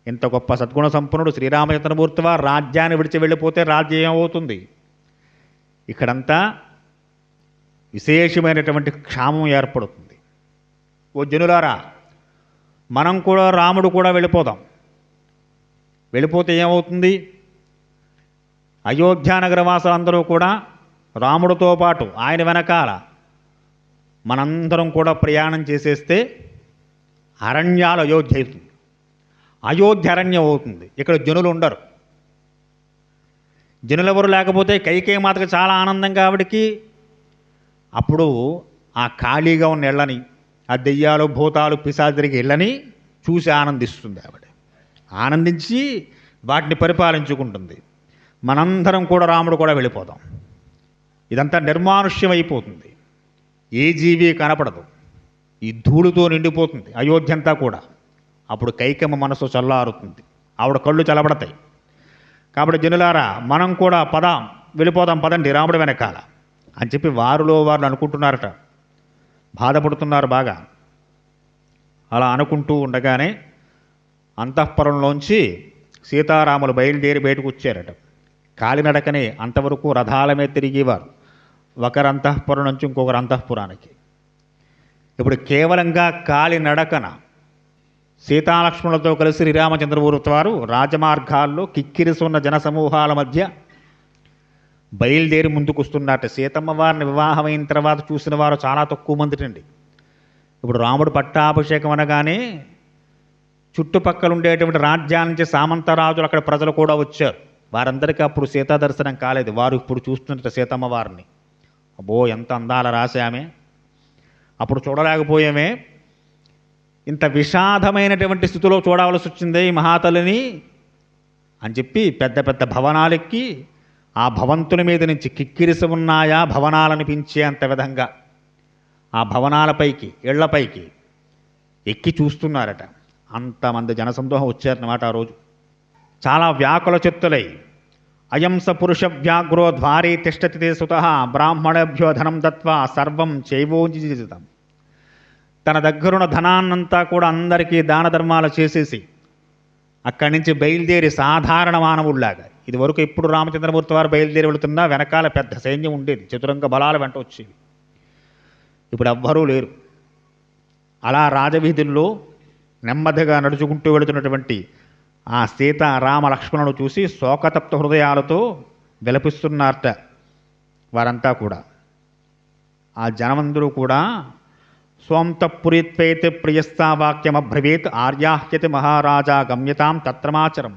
ఇంత గొప్ప సద్గుణ సంపన్నుడు శ్రీరామచంద్రమూర్తి వారు రాజ్యాన్ని విడిచి వెళ్ళిపోతే రాజ్యం ఏమవుతుంది? ఇక్కడంతా విశేషమైనటువంటి క్షామం ఏర్పడుతుంది. ఓ జనులారా, మనం కూడా రాముడు కూడా వెళ్ళిపోదాం. వెళ్ళిపోతే ఏమవుతుంది? అయోధ్యానగర వాసులందరూ కూడా రాముడితో పాటు ఆయన వెనకాల మనందరం కూడా ప్రయాణం చేసేస్తే అరణ్యాలు అయోధ్య అవుతుంది. అయోధ్య అరణ్యం అవుతుంది. ఇక్కడ జనులు ఉండరు. జనులెవరు లేకపోతే కైకేయి మాతకు చాలా ఆనందంగా ఆవిడికి. అప్పుడు ఆ ఖాళీగా ఉన్న ఇళ్ళని, ఆ దెయ్యాలు భూతాలు పిశాచిరికి ఇళ్ళని చూసి ఆనందిస్తుంది ఆవిడ. ఆనందించి వాటిని పరిపాలించుకుంటుంది. మనందరం కూడా రాముడు కూడా వెళ్ళిపోదాం. ఇదంతా నిర్మానుష్యం అయిపోతుంది. ఏ జీవి కనపడదు. ఈ ధూళితో నిండిపోతుంది అయోధ్య అంతా కూడా. అప్పుడు కైకమ్మ మనసు చల్లారుతుంది, ఆవిడ కళ్ళు చల్లబడతాయి. కాబట్టి జనులారా, మనం కూడా వెళ్ళిపోదాం పదండి రాముడి వెనకాల అని చెప్పి వారిలో వారు అనుకుంటున్నారట. బాధపడుతున్నారు బాగా. అలా అనుకుంటూ ఉండగానే అంతఃపురంలోంచి సీతారాములు బయలుదేరి బయటకు వచ్చారట. కాలినడకనే అంతవరకు రథాల మీద తిరిగేవారు, ఒకరు అంతఃపురం నుంచి ఇంకొకరు అంతఃపురానికి. ఇప్పుడు కేవలంగా కాలినడకన సీతాలక్ష్మణులతో కలిసి శ్రీరామచంద్రమూర్తి వారు రాజమార్గాల్లో కిక్కిరిసి ఉన్న జనసమూహాల మధ్య బయలుదేరి ముందుకు వస్తున్నట్టు. సీతమ్మ వారిని వివాహమైన తర్వాత చూసిన వారు చాలా తక్కువ మందిటండి. ఇప్పుడు రాముడు పట్టాభిషేకం అనగానే చుట్టుపక్కల ఉండేటువంటి రాజ్యాల నుంచి సామంతరాజులు, అక్కడ ప్రజలు కూడా వచ్చారు. వారందరికీ అప్పుడు సీతా దర్శనం కాలేదు. వారు ఇప్పుడు చూస్తున్నట్టు సీతమ్మ వారిని. అబ్బో ఎంత అందాల రాశామే, అప్పుడు చూడలేకపోయామే, ఇంత విషాదమైనటువంటి స్థితిలో చూడవలసి వచ్చింది ఈ మహాతల్లిని అని చెప్పి పెద్ద పెద్ద భవనాలెక్కి ఆ భవంతుల మీద నుంచి కిక్కిరిసి ఉన్నాయా భవనాలనిపించే అంత విధంగా ఆ భవనాలపైకి, ఇళ్లపైకి ఎక్కి చూస్తున్నారట. అంతమంది జనసందోహం వచ్చారన్నమాట ఆ రోజు. చాలా వ్యాకుల చిత్తులై అయంస పురుష వ్యాఘ్రో ద్వారే తిష్టతి తే సుతః బ్రాహ్మణభ్యో ధనం దత్వా సర్వం చైవోజితం. తన దగ్గరున్న ధనాన్నంతా కూడా అందరికీ దాన ధర్మాలు చేసేసి అక్కడి నుంచి బయలుదేరి సాధారణ మానవుల్లాగా, ఇది వరకు ఎప్పుడు రామచంద్రమూర్తి వారు బయలుదేరి వెళుతున్నా వెనకాల పెద్ద సైన్యం ఉండేది, చతురంగ బలాల వెంట వచ్చేవి. ఇప్పుడు ఎవ్వరూ లేరు. అలా రాజవీధుల్లో నెమ్మదిగా నడుచుకుంటూ వెళుతున్నటువంటి ఆ సీత రామ లక్ష్మణుడు చూసి శోకతప్త హృదయాలతో విలపిస్తున్నారట వారంతా కూడా. ఆ జనమందరూ కూడా స్వంతపురిత్వైతే ప్రియస్థా వాక్యమబ్రవీత్ ఆర్యాహ్యతి మహారాజా గమ్యతాం తత్రమాచరం.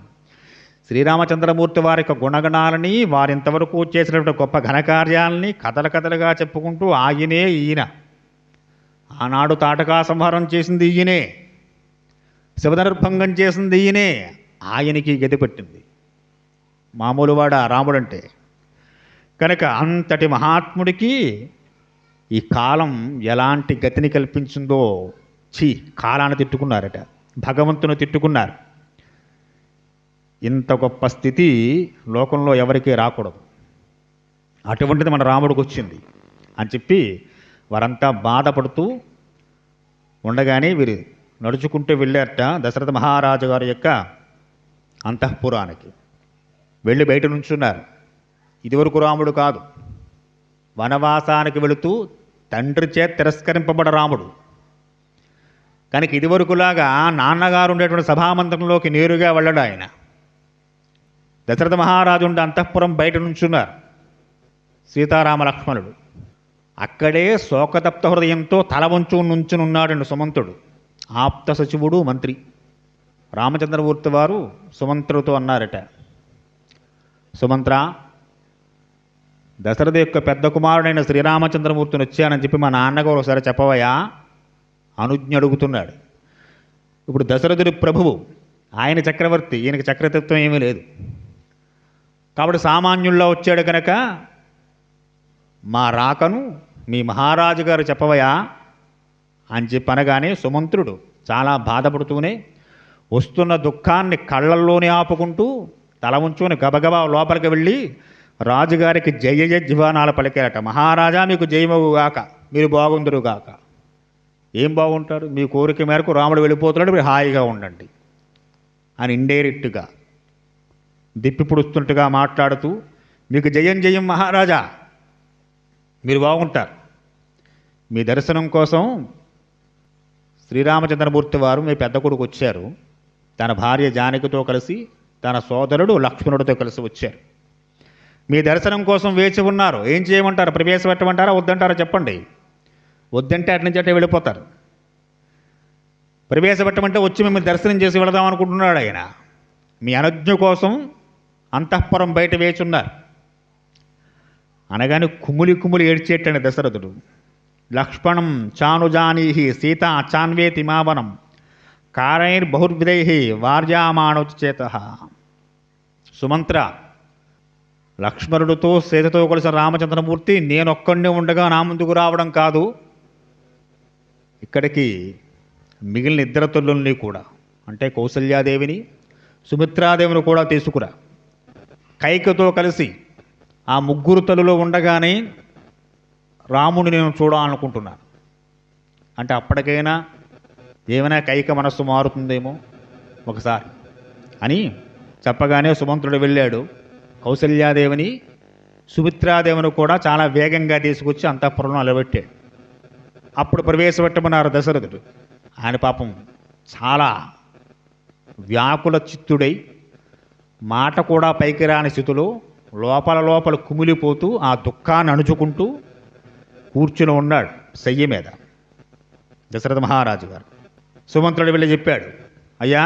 శ్రీరామచంద్రమూర్తి వారి యొక్క గుణగణాలని, వారింతవరకు చేసినటువంటి గొప్ప ఘనకార్యాలని కథలుగా చెప్పుకుంటూ ఆయనే ఈయన, ఆనాడు తాటకా సంహారం చేసింది ఈయనే, శివధనుర్భంగం చేసింది ఈయనే, ఆయనకి గతి పట్టింది. మామూలువాడా రాముడంటే? కనుక అంతటి మహాత్ముడికి ఈ కాలం ఎలాంటి గతిని కల్పించిందో కాలాన్ని తిట్టుకున్నారట, భగవంతుని తిట్టుకున్నారు. ఇంత గొప్ప స్థితి లోకంలో ఎవరికీ రాకూడదు. అటువంటిది మన రాముడికి వచ్చింది అని చెప్పి వారంతా బాధపడుతూ ఉండగానే వీరు నడుచుకుంటూ వెళ్ళారట దశరథ మహారాజు గారి యొక్క అంతఃపురానికి. వెళ్ళి బయట నుంచున్నారు. ఇదివరకు రాముడు కాదు, వనవాసానికి వెళుతూ తండ్రి చేత తిరస్కరింపబడ రాముడు. కనుక ఇదివరకులాగా నాన్నగారు ఉండేటువంటి సభామందిరంలోకి నేరుగా వెళ్ళడు ఆయన. దశరథ మహారాజు ఉండే అంతఃపురం బయట నుంచున్నారు సీతారామ లక్ష్మణుడు. అక్కడే శోకతప్త హృదయంతో తల వంచు నుంచునున్నాడండి సుమంతుడు, ఆప్త సచివుడు మంత్రి. రామచంద్రమూర్తి వారు సుమంత్రుడితో అన్నారట, సుమంత్ర, దశరథ యొక్క పెద్ద కుమారుడైన శ్రీరామచంద్రమూర్తిని వచ్చానని చెప్పి మా నాన్నగారు ఒకసారి చెప్పవయా అనుజ్ఞ అడుగుతున్నాడు. ఇప్పుడు దశరథుడి ప్రభువు, ఆయన చక్రవర్తి, ఈయనకి చక్రతత్వం ఏమీ లేదు. కాబట్టి సామాన్యుల్లో వచ్చాడు కనుక మా రాకను మీ మహారాజు గారు చెప్పవయా అని చెప్పి అనగానే సుమంత్రుడు చాలా బాధపడుతూనే వస్తున్న దుఃఖాన్ని కళ్ళల్లోనే ఆపుకుంటూ తల ఉంచుకొని గబగబా లోపలికి వెళ్ళి రాజుగారికి జయ జయధ్వానాలు పలికారట. మహారాజా, మీకు జయమవుగాక, మీరు బాగుందరుగాక. ఏం బాగుంటారు? మీ కోరిక మేరకు రాముడు వెళ్ళిపోతున్నాడు, మీరు హాయిగా ఉండండి అని ఇండైరెక్ట్గా దిప్పిపుడుస్తున్నట్టుగా మాట్లాడుతూ, మీకు జయం జయం మహారాజా, మీరు బాగుంటారు. మీ దర్శనం కోసం శ్రీరామచంద్రమూర్తి వారు మీ పెద్ద కొడుకు వచ్చారు. తన భార్య జానకితో కలిసి తన సోదరుడు లక్ష్మణుడితో కలిసి వచ్చారు. మీ దర్శనం కోసం వేచి ఉన్నారు. ఏం చేయమంటారు? ప్రవేశపెట్టమంటారా వద్దంటారా చెప్పండి. వద్దంటే అటు నుంచి అటే వెళ్ళిపోతారు. ప్రవేశపెట్టమంటే వచ్చి మిమ్మల్ని దర్శనం చేసి వెళదాం అనుకుంటున్నాడు ఆయన. మీ అనుజ్ఞ కోసం అంతఃపురం బయట వేచి ఉన్నారు అనగానే కుములి కుములి ఏడ్చేటండి దశరథుడు. లక్ష్మణం చానుజానీహి సీతా చాన్వేతి మావనం కారైర్ బహుర్విధై వార్యామాణోచేత. సుమంత్ర, లక్ష్మణుడితో సీతతో కలిసిన రామచంద్రమూర్తి నేనొక్కడినే ఉండగా నా ముందుకు రావడం కాదు, ఇక్కడికి మిగిలిన ఇద్దరు తల్లుల్ని కూడా, అంటే కౌసల్యాదేవిని సుమిత్రాదేవిని కూడా తీసుకురా. కైకతో కలిసి ఆ ముగ్గురు తల్లులో ఉండగానే రాముని నేను చూడాలనుకుంటున్నాను. అంటే అప్పటికైనా ఏమైనా కైక మనస్సు మారుతుందేమో ఒకసారి అని చెప్పగానే సుమంత్రుడు వెళ్ళాడు. కౌసల్యాదేవిని సుమిత్రాదేవిని కూడా చాలా వేగంగా తీసుకొచ్చి అంతఃపురంలో నిలబెట్టాడు. అప్పుడు ప్రవేశపెట్టమన్నారు దశరథుడు. ఆయన పాపం చాలా వ్యాకుల చిత్తుడై మాట కూడా పైకి రాని స్థితిలో లోపల లోపల కుమిలిపోతూ ఆ దుఃఖాన్ని అణుచుకుంటూ కూర్చుని ఉన్నాడు శయ్య మీద దశరథ మహారాజు గారు. సుమంత్రుడు వెళ్ళి చెప్పాడు, అయ్యా,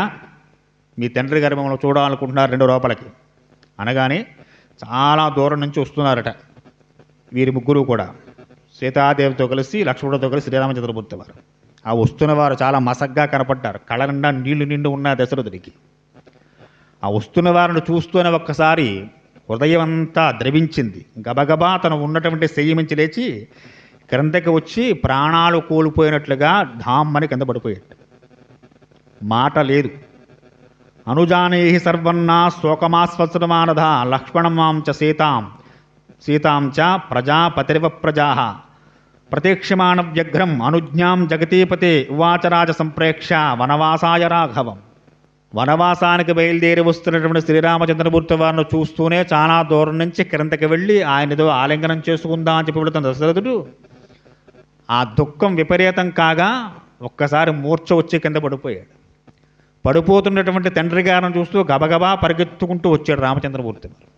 మీ తండ్రి గారు మిమ్మల్ని చూడాలనుకుంటున్నారు రెండు లోపలికి అనగానే చాలా దూరం నుంచి వస్తున్నారట వీరి ముగ్గురు కూడా, సీతాదేవితో కలిసి లక్ష్మణుడితో కలిసి శ్రీరామచంద్రమూర్తి వారు. ఆ వస్తున్న వారు చాలా మసగ్గా కనపడ్డారు. కళ్ళ నిండా నీళ్లు నిండు ఉన్న దశరథుడికి. ఆ వస్తున్న వారిని చూస్తూనే ఒక్కసారి హృదయం అంతా ద్రవించింది. గబగబా తను ఉన్నటువంటి శయ్య మించి లేచి క్రిందకి వచ్చి ప్రాణాలు కోల్పోయినట్లుగా ధామ్మని కింద పడిపోయాడు. మాట లేదు. అనుజానేహి సర్వన్నా శోకమాస్వసమానధ లక్ష్మణమాం చ సీతాం చ ప్రజాపతిరివ ప్రజా ప్రతీక్షమాణ వ్యగ్రం అనుజ్ఞాం జగతీపతే ఉవాచరాజ సంప్రేక్ష వనవాసాయ రాఘవం. వనవాసానికి బయలుదేరి వస్తున్నటువంటి శ్రీరామచంద్రమూర్తి వారిని చూస్తూనే చాలా దూరం నుంచి క్రిందకి వెళ్ళి ఆయనతో ఆలింగనం చేసుకుందా అని చెప్పి వెళుతున్న దశరథుడు ఆ దుఃఖం విపరీతం కాగా ఒక్కసారి మూర్ఛ వచ్చి కింద పడిపోయాడు. పడిపోతున్నటువంటి తండ్రి గారిని చూస్తూ గబగబా పరిగెత్తుకుంటూ వచ్చాడు రామచంద్రమూర్తి వారు.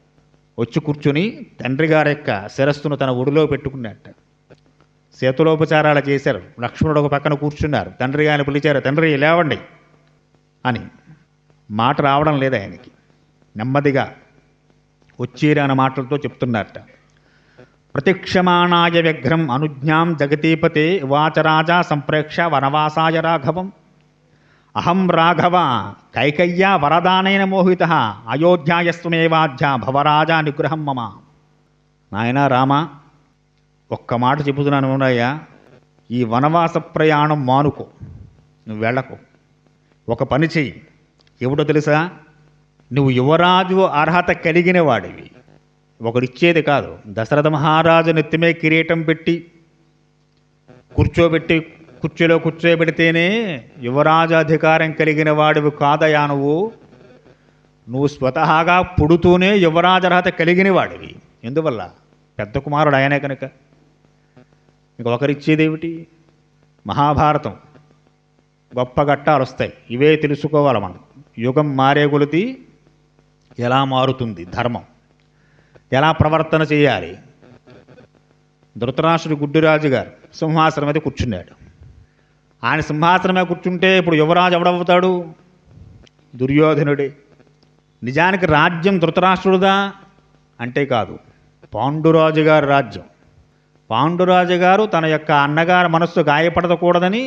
వచ్చి కూర్చుని తండ్రి గారి యొక్క శిరస్సును తన ఒడిలో పెట్టుకున్నట్ట. శీతలోపచారాలు చేశారు. లక్ష్మణుడు ఒక పక్కన కూర్చున్నారు. తండ్రి గారిని పిలిచారు, తండ్రి లేవండి అని. మాట రావడం లేదు ఆయనకి. నెమ్మదిగా వచ్చేరన్న మాటలతో చెప్తున్నారట. ప్రతిక్షమాణాయ వ్యగ్రం అనుజ్ఞాం జగతీపతే వాచరాజా సంప్రేక్ష వనవాసాయ రాఘవం. అహం రాఘవ కైకయ్యా వరదానైన మోహిత అయోధ్యాయస్వమేవాధ్య భవరాజా నిగ్రహం మమ. నాయన రామ, ఒక్క మాట చెబుతున్నాను ఉన్నాయ్యా, ఈ వనవాస ప్రయాణం మానుకో, నువ్వు వెళ్ళకు. ఒక పని చెయ్యి. ఏమిటో తెలుసా? నువ్వు యువరాజు అర్హత కలిగిన వాడివి. ఒకడిచ్చేది కాదు. దశరథ మహారాజు నెత్తిమే కిరీటం పెట్టి కుర్చీలో కూర్చోబెడితేనే యువరాజు అధికారం కలిగిన వాడివి కాదయా నువ్వు స్వతహాగా పుడుతూనే యువరాజ అర్హత కలిగిన వాడివి. ఎందువల్ల? పెద్ద కుమారుడు ఆయనే కనుక. ఇంక ఒకరిచ్చేదేమిటి? మహాభారతం గొప్ప ఘట్టాలు వస్తాయి. ఇవే తెలుసుకోవాలి మనం. యుగం మారే కొలిది ఎలా మారుతుంది ధర్మం, ఎలా ప్రవర్తన చేయాలి. ధృతరాష్ట్రుడు గుడ్డిరాజు గారు సింహాసనం మీద కూర్చున్నాడు. ఆయన సింహాసనం మీద కూర్చుంటే ఇప్పుడు యువరాజు ఎవడవుతాడు? దుర్యోధనుడే. నిజానికి రాజ్యం ధృతరాష్ట్రుడుదా అంటే కాదు, పాండురాజు గారి రాజ్యం. పాండురాజు గారు తన యొక్క అన్నగారి మనస్సు గాయపడకూడదని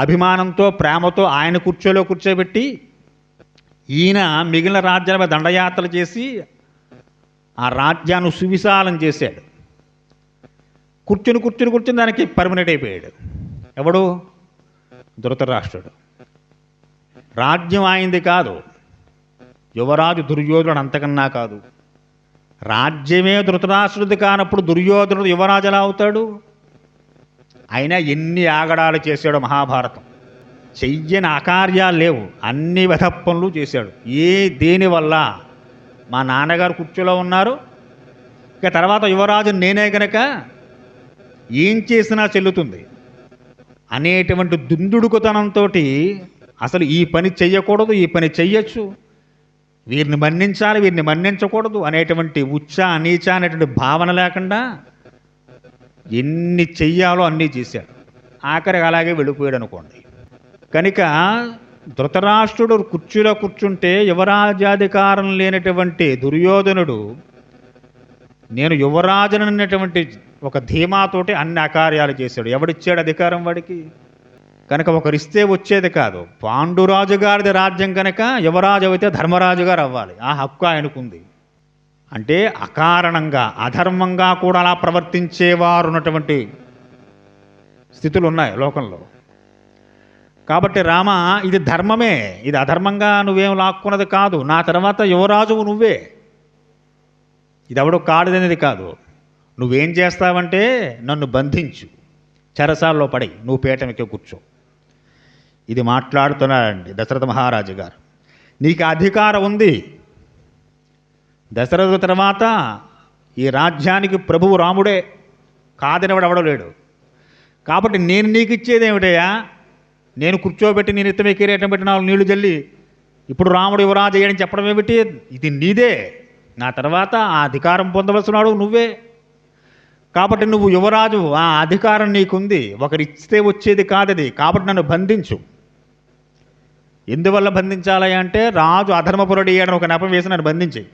అభిమానంతో ప్రేమతో ఆయన కూర్చోబెట్టి ఈయన మిగిలిన రాజ్యాలపై దండయాత్రలు చేసి ఆ రాజ్యాన్ని సువిశాలం చేశాడు. కూర్చుని దానికి పర్మనెంట్ అయిపోయాడు. ఎవడు? ధృతరాష్ట్రుడు. రాజ్యం ఆయనది కాదు, యువరాజు దుర్యోధనుడు అంతకన్నా కాదు. రాజ్యమే ధృతరాష్ట్రుడిది కానప్పుడు దుర్యోధనుడు యువరాజు ఎలా అవుతాడు? అయినా ఎన్ని ఆగడాలు చేశాడు మహాభారతం. చెయ్యని అకార్యాలు లేవు, అన్ని విధ పనులు చేశాడు. దేనివల్ల? మా నాన్నగారు కుర్చీలో ఉన్నారు, ఇక తర్వాత యువరాజు నేనే గనక ఏం చేసినా చెల్లుతుంది అనేటువంటి దుందుడుకుతనంతో అసలు ఈ పని చెయ్యకూడదు, ఈ పని చెయ్యొచ్చు, వీరిని మన్నించాలి, వీరిని మన్నించకూడదు అనేటువంటి ఉచ్చ నీచ అనేటువంటి భావన లేకుండా ఎన్ని చెయ్యాలో అన్నీ చేశాడు. ఆఖరికి అలాగే వెళ్ళిపోయాడు అనుకోండి. కనుక ధృతరాష్ట్రుడు కుర్చీలో కూర్చుంటే యువరాజాధికారం లేనటువంటి దుర్యోధనుడు నేను యువరాజునన్నటువంటి ఒక ధీమాతోటి అన్ని అకార్యాలు చేశాడు. ఎవడిచ్చాడు అధికారం వాడికి? కనుక ఒకరిస్తే వచ్చేది కాదు. పాండురాజు గారిది రాజ్యం కనుక యువరాజు అయితే ధర్మరాజు గారు అవ్వాలి. ఆ హక్కు ఆయనకుంది. అంటే అకారణంగా అధర్మంగా కూడా అలా ప్రవర్తించేవారు ఉన్నటువంటి స్థితులు ఉన్నాయి లోకంలో. కాబట్టి రామ, ఇది ధర్మమే, ఇది అధర్మంగా నువ్వేం లాక్కున్నది కాదు. నా తర్వాత యువరాజువు నువ్వే, ఇది ఎవడో కాడిదనేది కాదు. నువ్వేం చేస్తావంటే నన్ను బంధించు, చెరసాల్లో పడి నువ్వు పీఠమికి కూర్చో. ఇది మాట్లాడుతున్నాడండి దశరథ మహారాజు గారు. నీకు అధికారం ఉంది. దశరథుడు తర్వాత ఈ రాజ్యానికి ప్రభువు రాముడే, కాదనివాడు ఎవడో లేడు. కాబట్టి నేను నీకు ఇచ్చేది ఏమిటయ్యా? నేను కూర్చోబెట్టి నేను ఎత్తమే కిరీటం పెట్టి 4 నీళ్లు జల్లి ఇప్పుడు రాముడు యువరాజు అయ్యాడని చెప్పడం ఏమిటి? ఇది నీదే. నా తర్వాత ఆ అధికారం పొందవలసినాడు నువ్వే. కాబట్టి నువ్వు యువరాజు, ఆ అధికారం నీకుంది. ఒకరిస్తే వచ్చేది కాదది. కాబట్టి నన్ను బంధించు. ఎందువల్ల బంధించాలి అంటే రాజు అధర్మపురుడు అయ్యాడని ఒక నెపం వేసి నన్ను బంధించేయి.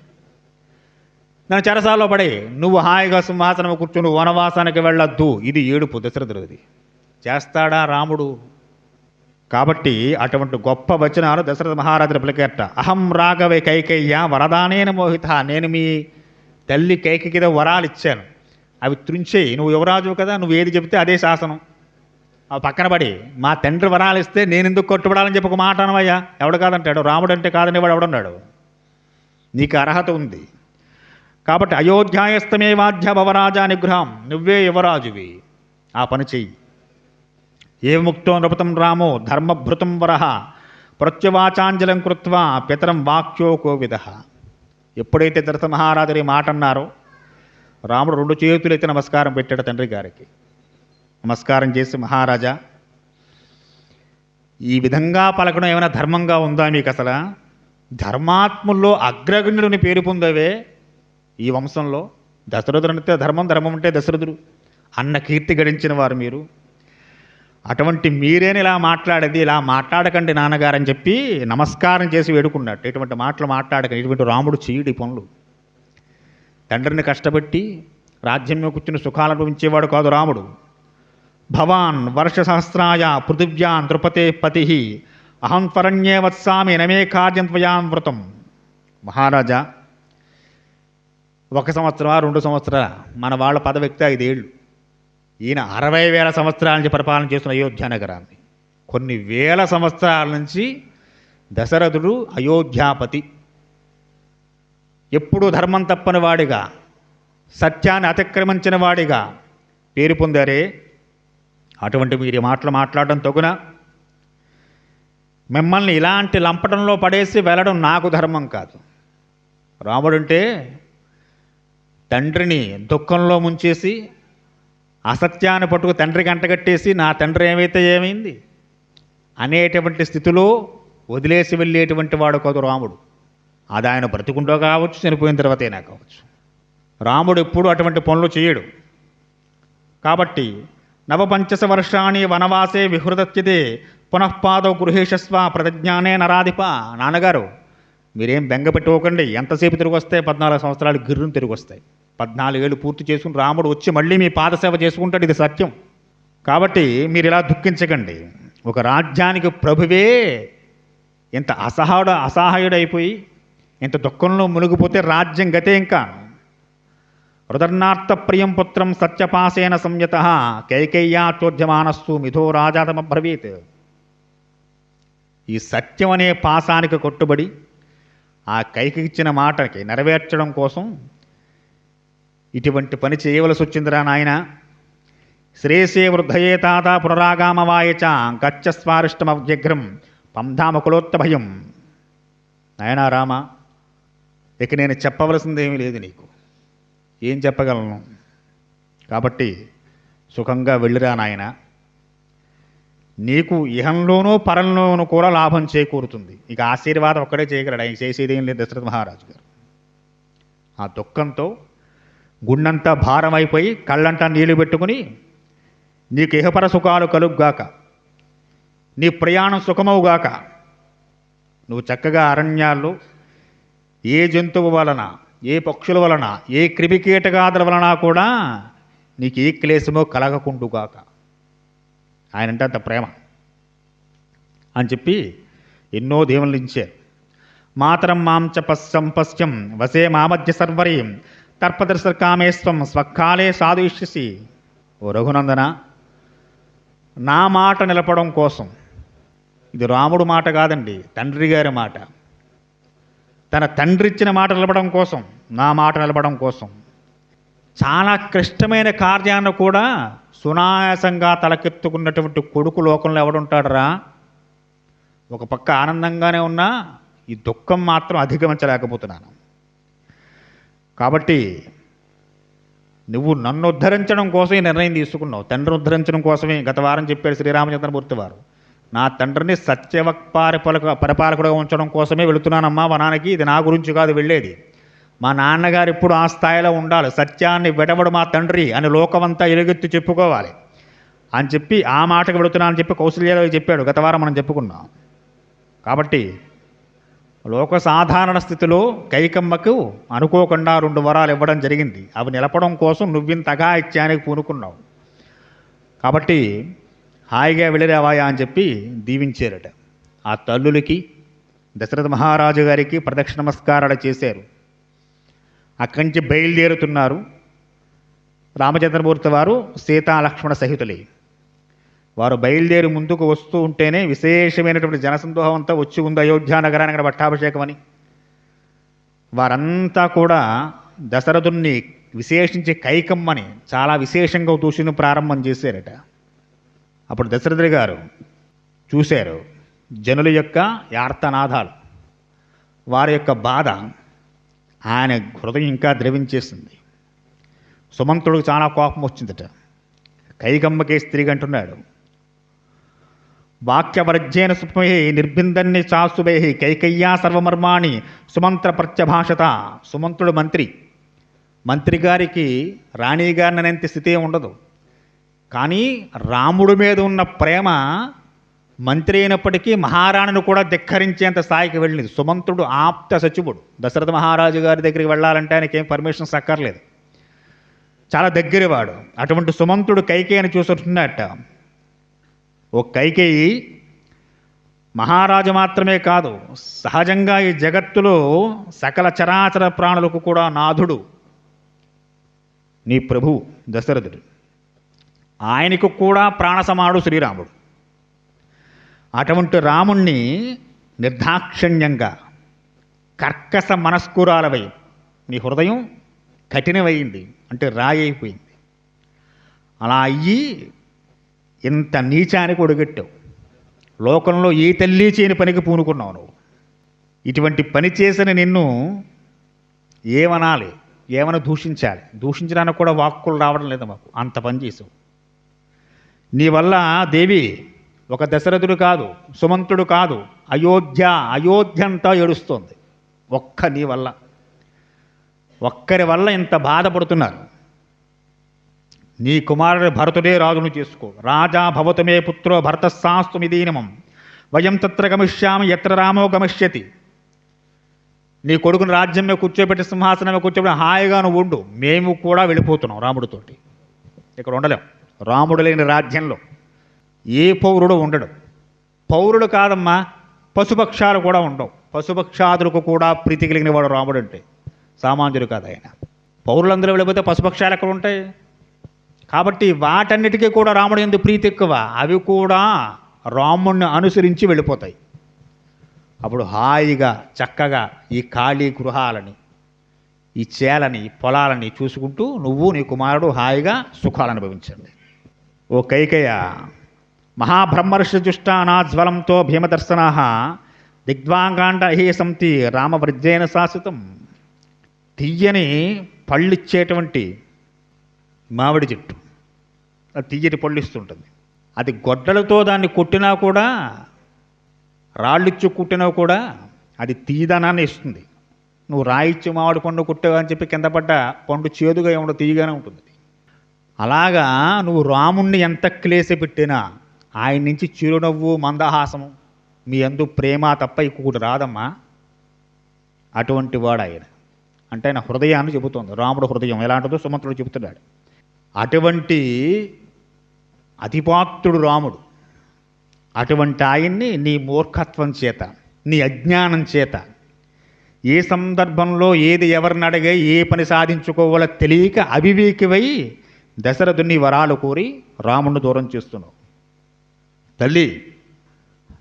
నన్ను చెరసాల్లో పడే నువ్వు హాయిగా సింహాసనం కూర్చొని వనవాసానికి వెళ్ళొద్దు. ఇది ఏడుపు దశరథుడిది. చేస్తాడా రాముడు? కాబట్టి అటువంటి గొప్ప వచనాలు దశరథ మహారాజుల పలికేట. అహం రాఘవే కైకేయ్య వరదానేన మోహిత. నేను మీ తల్లి కైకేయికి వరాలు ఇచ్చాను, అవి త్రుంచేయి. నువ్వు యువరాజు కదా, నువ్వు ఏది చెబితే అదే శాసనం. అవి పక్కన పడి మా తండ్రి వరాలు ఇస్తే నేను ఎందుకు కొట్టుబడాలని చెప్పి ఒక మాట అనవయ్యా. ఎవడు కాదంటాడు? రాముడు అంటే కాదనేవాడు ఎవడున్నాడు? నీకు అర్హత ఉంది. కాబట్టి అయోధ్యాయస్తమే వాధ్య భవరాజా నిగ్రహం. నువ్వే యువరాజువి, ఆ పని చెయ్యి. ఏ ముక్తో నృపతం రామో ధర్మభృతం వరహ ప్రత్యవాచాంజలం కృత్వా పితరం వాక్యో కోవిద. ఎప్పుడైతే దశరథ మహారాజు ఈ మాట అన్నారో రాముడు 2 చేతులు అయితే నమస్కారం పెట్టాడు తండ్రి గారికి. నమస్కారం చేసి, మహారాజా, ఈ విధంగా పలకడం ఏమైనా ధర్మంగా ఉందా మీకు? అసలు ధర్మాత్ముల్లో అగ్రగణ్యుడిని పేరు పొందవే ఈ వంశంలో. దశరథుడు అంటే ధర్మం, ధర్మం అంటే దశరథుడు అన్న కీర్తి గడించిన వారు మీరు. అటువంటి మీరేని ఇలా మాట్లాడేది? ఇలా మాట్లాడకండి నాన్నగారని చెప్పి నమస్కారం చేసి వేడుకున్నట్టు. ఇటువంటి మాటలు మాట్లాడకండి. ఇటువంటి రాముడు చేయడు పనులు. తండ్రిని కష్టపెట్టి రాజ్యం మీద కూర్చుని సుఖాలు అనుభవించేవాడు కాదు రాముడు. భవాన్ వర్ష సహస్రాయ పృథివ్యాన్ నృపతే పతి అహం త్వరణ్యే వత్సామి నమే కార్యం త్వయామృతం. మహారాజా, 1 సంవత్సరమా 2 సంవత్సరాల? మన వాళ్ళ పదవ్యక్తి 5 ఏళ్ళు. ఈయన 60,000 సంవత్సరాల నుంచి పరిపాలన చేస్తున్న అయోధ్య నగరాన్ని. కొన్ని వేల సంవత్సరాల నుంచి దశరథుడు అయోధ్యాపతి. ఎప్పుడూ ధర్మం తప్పని వాడిగా, సత్యాన్ని అతిక్రమించిన వాడిగా పేరు పొందారే, అటువంటి వీరి మాటలు మాట్లాడడం తగున? మిమ్మల్ని ఇలాంటి లంపటంలో పడేసి వెళ్ళడం నాకు ధర్మం కాదు. రాముడంటే తండ్రిని దుఃఖంలో ముంచేసి, అసత్యాన్ని పట్టుకు తండ్రికి అంటగట్టేసి నా తండ్రి ఏమైతే ఏమైంది అనేటువంటి స్థితిలో వదిలేసి వెళ్ళేటువంటి వాడు కాదు రాముడు. అది ఆయన బ్రతికుండో కావచ్చు, చనిపోయిన తర్వాతైనా కావచ్చు. రాముడు ఎప్పుడు అటువంటి పనులు చేయడు. కాబట్టి నవపంచస వర్షాణి వనవాసే విహృతత్యతే పునఃపాదౌ గృహేషస్వ ప్రతిజ్ఞానే నరాధిప. నాన్నగారు మీరేం బెంగ పెట్టుకోకండి, ఎంతసేపు తిరిగి వస్తాయి? 14 సంవత్సరాలు గిర్రును తిరిగి వస్తాయి. 14 ఏళ్ళు పూర్తి చేసుకుని రాముడు వచ్చి మళ్ళీ మీ పాదసేవ చేసుకుంటాడు, ఇది సత్యం. కాబట్టి మీరు ఇలా దుఃఖించకండి. ఒక రాజ్యానికి ప్రభువే ఇంత అసహాయుడైపోయి ఇంత దుఃఖంలో మునిగిపోతే రాజ్యం గతే ఇంకా. హృదర్నార్థ ప్రియం పుత్రం సత్యపాసేన సంయత కైకేయ్యా చోద్యమానస్సు మిథో రాజాతమబ్రవీత్. ఈ సత్యం అనే పాసానికి కొట్టుబడి ఆ కైకి ఇచ్చిన మాటకి నెరవేర్చడం కోసం ఇటువంటి పని చేయవలసి వచ్చిందిరా నాయన. శ్రేయసే వృద్ధయే తాత పునరాగామవాయచ గచ్చస్వారిష్టమవ్యగ్రం పంధామకులోత్త భయం. నాయనా రామ, ఇక నేను చెప్పవలసిందేమీ లేదు నీకు, ఏం చెప్పగలను? కాబట్టి సుఖంగా వెళ్ళిరా నాయన, నీకు ఇహంలోనూ పరంలోనూ కూడా లాభం చేకూరుతుంది. ఇక ఆశీర్వాదం ఒక్కడే చేయగలడు, ఆయన చేసేదేం లేదు దశరథ మహారాజు గారు. ఆ దుఃఖంతో గుండంతా భారమైపోయి కళ్ళంటా నీళ్లు పెట్టుకుని, నీకు ఇహపర సుఖాలు కలుగ్గాక, నీ ప్రయాణం సుఖమవుగాక, నువ్వు చక్కగా అరణ్యాల్లో ఏ జంతువు వలన, ఏ పక్షుల వలన, ఏ క్రిమికీటకాదుల వలన కూడా నీకు ఏ క్లేశమో కలగకుండుగాక. ఆయనంటే అంత ప్రేమ అని చెప్పి ఎన్నో దేవుళ్ళు ఇచ్చారు. మాతరం మాంచ పశ్యం వసే మామధ్య సర్వరీం తర్పదర్శ కామేస్వం స్వకాలే సాధుష్యసి. ఓ రఘునందన, నా మాట నిలపడం కోసం, ఇది రాముడు మాట కాదండి, తండ్రి గారి మాట, తన తండ్రి ఇచ్చిన మాట నిలబడం కోసం, నా మాట నిలబడం కోసం చాలా క్లిష్టమైన కార్యాన్ని కూడా సునాయాసంగా తలకెత్తుకున్నటువంటి కొడుకు లోకంలో ఎవడుంటాడరా? ఒక పక్క ఆనందంగానే ఉన్నా ఈ దుఃఖం మాత్రం అధిగమించలేకపోతున్నాను. కాబట్టి నువ్వు నన్ను ఉద్ధరించడం కోసం ఈ నిర్ణయం తీసుకున్నావు, తండ్రిని ఉద్ధరించడం కోసమే. గత వారం చెప్పాడు శ్రీరామచంద్రమూర్తి వారు, నా తండ్రిని పరిపాలకుడుగా ఉంచడం కోసమే వెళుతున్నానమ్మా వనానికి, ఇది నా గురించి కాదు వెళ్ళేది, మా నాన్నగారు ఇప్పుడు ఆ స్థాయిలో ఉండాలి, సత్యాన్ని విడవడు మా తండ్రి అని లోకమంతా ఎలుగెత్తి చెప్పుకోవాలి అని చెప్పి ఆ మాటకు వెళుతున్నానని చెప్పి కౌశల్యలో చెప్పాడు, గత వారం మనం చెప్పుకున్నాం. కాబట్టి లోక సాధారణ స్థితిలో కైకమ్మకు అనుకోకుండా 2 వరాలు ఇవ్వడం జరిగింది. అవి నిలపడం కోసం నువ్వింత అఘాయిత్యానికి పూనుకున్నావు, కాబట్టి హాయిగా వెళ్ళిరావాయా అని చెప్పి దీవించారట. ఆ తల్లులకి దశరథ మహారాజు గారికి ప్రదక్షిణ నమస్కారాలు చేశారు. అక్కడి నుంచి బయలుదేరుతున్నారు. రామచంద్రమూర్తి వారు సీతాలక్ష్మణ సహితులే. వారు బయలుదేరి ముందుకు వస్తూ ఉంటేనే విశేషమైనటువంటి జనసందోహం అంతా వచ్చి ఉంది అయోధ్య నగరానికి, అక్కడ పట్టాభిషేకం అని. వారంతా కూడా దశరథుణ్ణి విశేషించి కైకమ్మని చాలా విశేషంగా దూషణ ప్రారంభం చేశారట. అప్పుడు దశరథుడి గారు చూశారు జనుల యొక్క యార్తనాదాలు, వారి యొక్క బాధ. ఆయన హృదయం ఇంకా ద్రవించేసింది. సుమంతుడికి చాలా కోపం వచ్చిందట. కైకమ్మకే స్త్రీగా అంటున్నాడు, వాక్యవర్జ్యేన సుమై నిర్బిందన్ని చాసుభై కైకయ్యా సర్వమర్మాణి సుమంత్ర ప్రత్యభాషత. సుమంతుడు మంత్రి గారికి రాణి గారిని అనేంత స్థితి ఉండదు. కానీ రాముడి మీద ఉన్న ప్రేమ మంత్రి అయినప్పటికీ మహారాణిని కూడా ధిక్కరించేంత స్థాయికి వెళ్ళింది. సుమంతుడు ఆప్త సచివుడు. దశరథ మహారాజు గారి దగ్గరికి వెళ్ళాలంటే ఆయనకి ఏం పర్మిషన్స్ అక్కర్లేదు, చాలా దగ్గరవాడు. అటువంటి సుమంతుడు కైకేయిని చూసుకుంటున్నట్ట. ఓ కైకేయి మహారాజు మాత్రమే కాదు, సహజంగా ఈ జగత్తులో సకల చరాచర ప్రాణులకు కూడా నాథుడు నీ ప్రభు దశరథుడు. ఆయనకు కూడా ప్రాణసమాడు శ్రీరాముడు. అటువంటి రాముణ్ణి నిర్దాక్షిణ్యంగా కర్కశ మనస్కురాలవై నీ హృదయం కఠినమైంది, అంటే రాయి అయిపోయింది. అలా అయ్యి ఇంత నీచానికి ఒడిగట్టావు. లోకంలో ఏ తల్లి చేయని పనికి పూనుకున్నావు నువ్వు. ఇటువంటి పని చేసిన నిన్ను ఏమనాలి, ఏమని దూషించాలి? దూషించడానికి కూడా వాక్కులు రావడం లేదు మాకు, అంత పని చేసావు. నీ వల్ల దేవి ఒక దశరథుడు కాదు, సుమంతుడు కాదు, అయోధ్య అంతా ఏడుస్తోంది. నీ వల్ల, ఒక్కరి వల్ల ఇంత బాధపడుతున్నారు. నీ కుమారుడు భరతుడే రాజును చేసుకో. రాజా భవతమే పుత్రో భరతశాస్తు మిదీనమం వయం తత్ర గమిష్యామి ఎత్ర రామో గమిష్యతి. నీ కొడుకుని రాజ్యం మీద కూర్చోబెట్టి, సింహాసనం మీద కూర్చోబెట్టి హాయిగా నువ్వు ఉండు, మేము కూడా వెళ్ళిపోతున్నాం రాముడితోటి. ఇక్కడ ఉండలేం. రాముడు లేని రాజ్యంలో ఏ పౌరుడు ఉండడు. పౌరుడు కాదమ్మా, పశుపక్షాలు కూడా ఉండవు. పశుపక్షాదులకు కూడా ప్రీతి కలిగిన వాడు రాముడు అంటే. సామాన్యుడు కాదు ఆయన. పౌరులందరూ వెళ్ళిపోతే పశుపక్షాలు ఎక్కడ ఉంటాయి? కాబట్టి వాటన్నిటికీ కూడా రాముడు ఎందుకు ప్రీతి ఎక్కువ, అవి కూడా రాముడిని అనుసరించి వెళ్ళిపోతాయి. అప్పుడు హాయిగా చక్కగా ఈ ఖాళీ గృహాలని, ఈ చేలని, పొలాలని చూసుకుంటూ నువ్వు నీ కుమారుడు హాయిగా సుఖాలు అనుభవించండి. ఓ కైకేయ, మహాబ్రహ్మర్షి జుష్టానాజ్వలంతో భీమదర్శనా దిగ్వాంగాండ హే సంతి రామవృజ్జేన శాశ్వతం. తీయని పళ్ళిచ్చేటువంటి మామిడి చెట్టు, అది తీయని పళ్ళు ఇస్తుంటుంది. అది గొడ్డలతో దాన్ని కొట్టినా కూడా, రాళ్ళిచ్చి కుట్టినా కూడా అది తీయదనాన్ని ఇస్తుంది. నువ్వు రాయిచ్చి మామిడి పండు కుట్టావు అని చెప్పి కింద పడ్డ పండు చేదుగా ఏమో తీయగానే ఉంటుంది. అలాగా నువ్వు రాముణ్ణి ఎంత క్లేశ పెట్టినా ఆయన నుంచి చిరునవ్వు, మందహాసము, మీ అందు ప్రేమ తప్ప ఇంకొకటి రాదమ్మా. అటువంటి వాడు ఆయన. అంటే ఆయన హృదయాన్ని చెబుతోంది. రాముడు హృదయం ఎలాంటిదో సుమంతుడు చెబుతున్నాడు. అటువంటి అతిపాత్రుడు రాముడు. అటువంటి ఆయన్ని నీ మూర్ఖత్వం చేత, నీ అజ్ఞానం చేత, ఏ సందర్భంలో ఏది ఎవరిని అడిగే ఏ పని సాధించుకోవాలో తెలియక అవివేకివై దశరథుని వరాలు కోరి రాముడిని దూరం చేస్తున్నావు. తల్లి,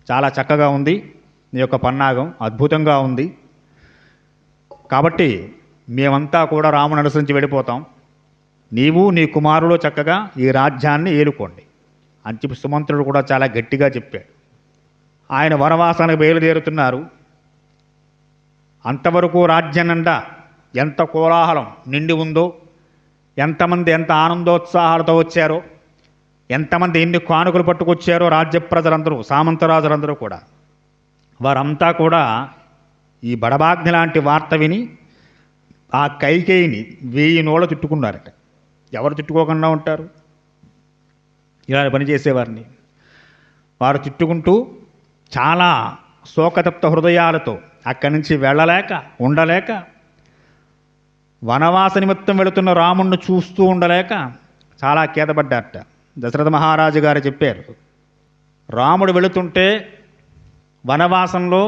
చాలా చక్కగా ఉంది నీ యొక్క పన్నాగం, అద్భుతంగా ఉంది. కాబట్టి మేమంతా కూడా రాముని అనుసరించి వెళ్ళిపోతాం. నీవు నీ కుమారుడు చక్కగా ఈ రాజ్యాన్ని ఏలుకోండి అని చెప్పి సుమంత్రుడు కూడా చాలా గట్టిగా చెప్పాడు. ఆయన వనవాసానికి బయలుదేరుతున్నారు. అంతవరకు రాజ్యం నిండా ఎంత కోలాహలం నిండి ఉందో, ఎంతమంది ఎంత ఆనందోత్సాహాలతో వచ్చారో, ఎంతమంది ఎన్ని కానుకలు పట్టుకొచ్చారో రాజ్య ప్రజలందరూ, సామంతరాజులందరూ కూడా, వారంతా కూడా ఈ బడబాగ్ని లాంటి వార్త విని ఆ కైకేయిని 1000 నోళ్ళ తిట్టుకున్నారట. ఎవరు తిట్టుకోకుండా ఉంటారు? ఇలా పనిచేసేవారిని. వారు తిట్టుకుంటూ చాలా శోకతప్త హృదయాలతో అక్కడి నుంచి వెళ్ళలేక, ఉండలేక, వనవాస నిమిత్తం వెళుతున్న రాముణ్ణి చూస్తూ ఉండలేక చాలా ఖేదపడ్డారట. దశరథ మహారాజు గారు చెప్పారు, రాముడు వెళుతుంటే వనవాసంలో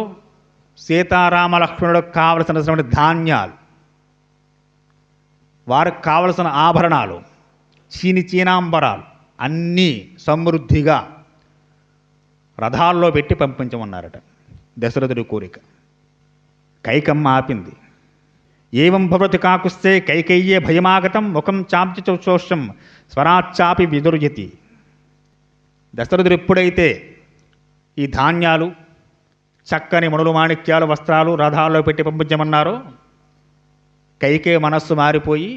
సీతారామ లక్ష్మణుడికి కావలసినటువంటి ధాన్యాలు, వారికి కావలసిన ఆభరణాలు, చీనాంబరాలు అన్నీ సమృద్ధిగా రథాల్లో పెట్టి పంపించమన్నారట. దశరథుడి కోరిక. కైకమ్మ ఆపింది. ఏవం భవతి కాకుస్తే కైకేయ్యే భయమాగతం ముఖం చాప్చోషం స్వరాచాపి విదుర్యతి. దశరథుడు ఎప్పుడైతే ఈ ధాన్యాలు, చక్కని మణులు, మాణిక్యాలు, వస్త్రాలు రథాల్లో పెట్టి పంపించమన్నారో కైకేయ మనస్సు మారిపోయి,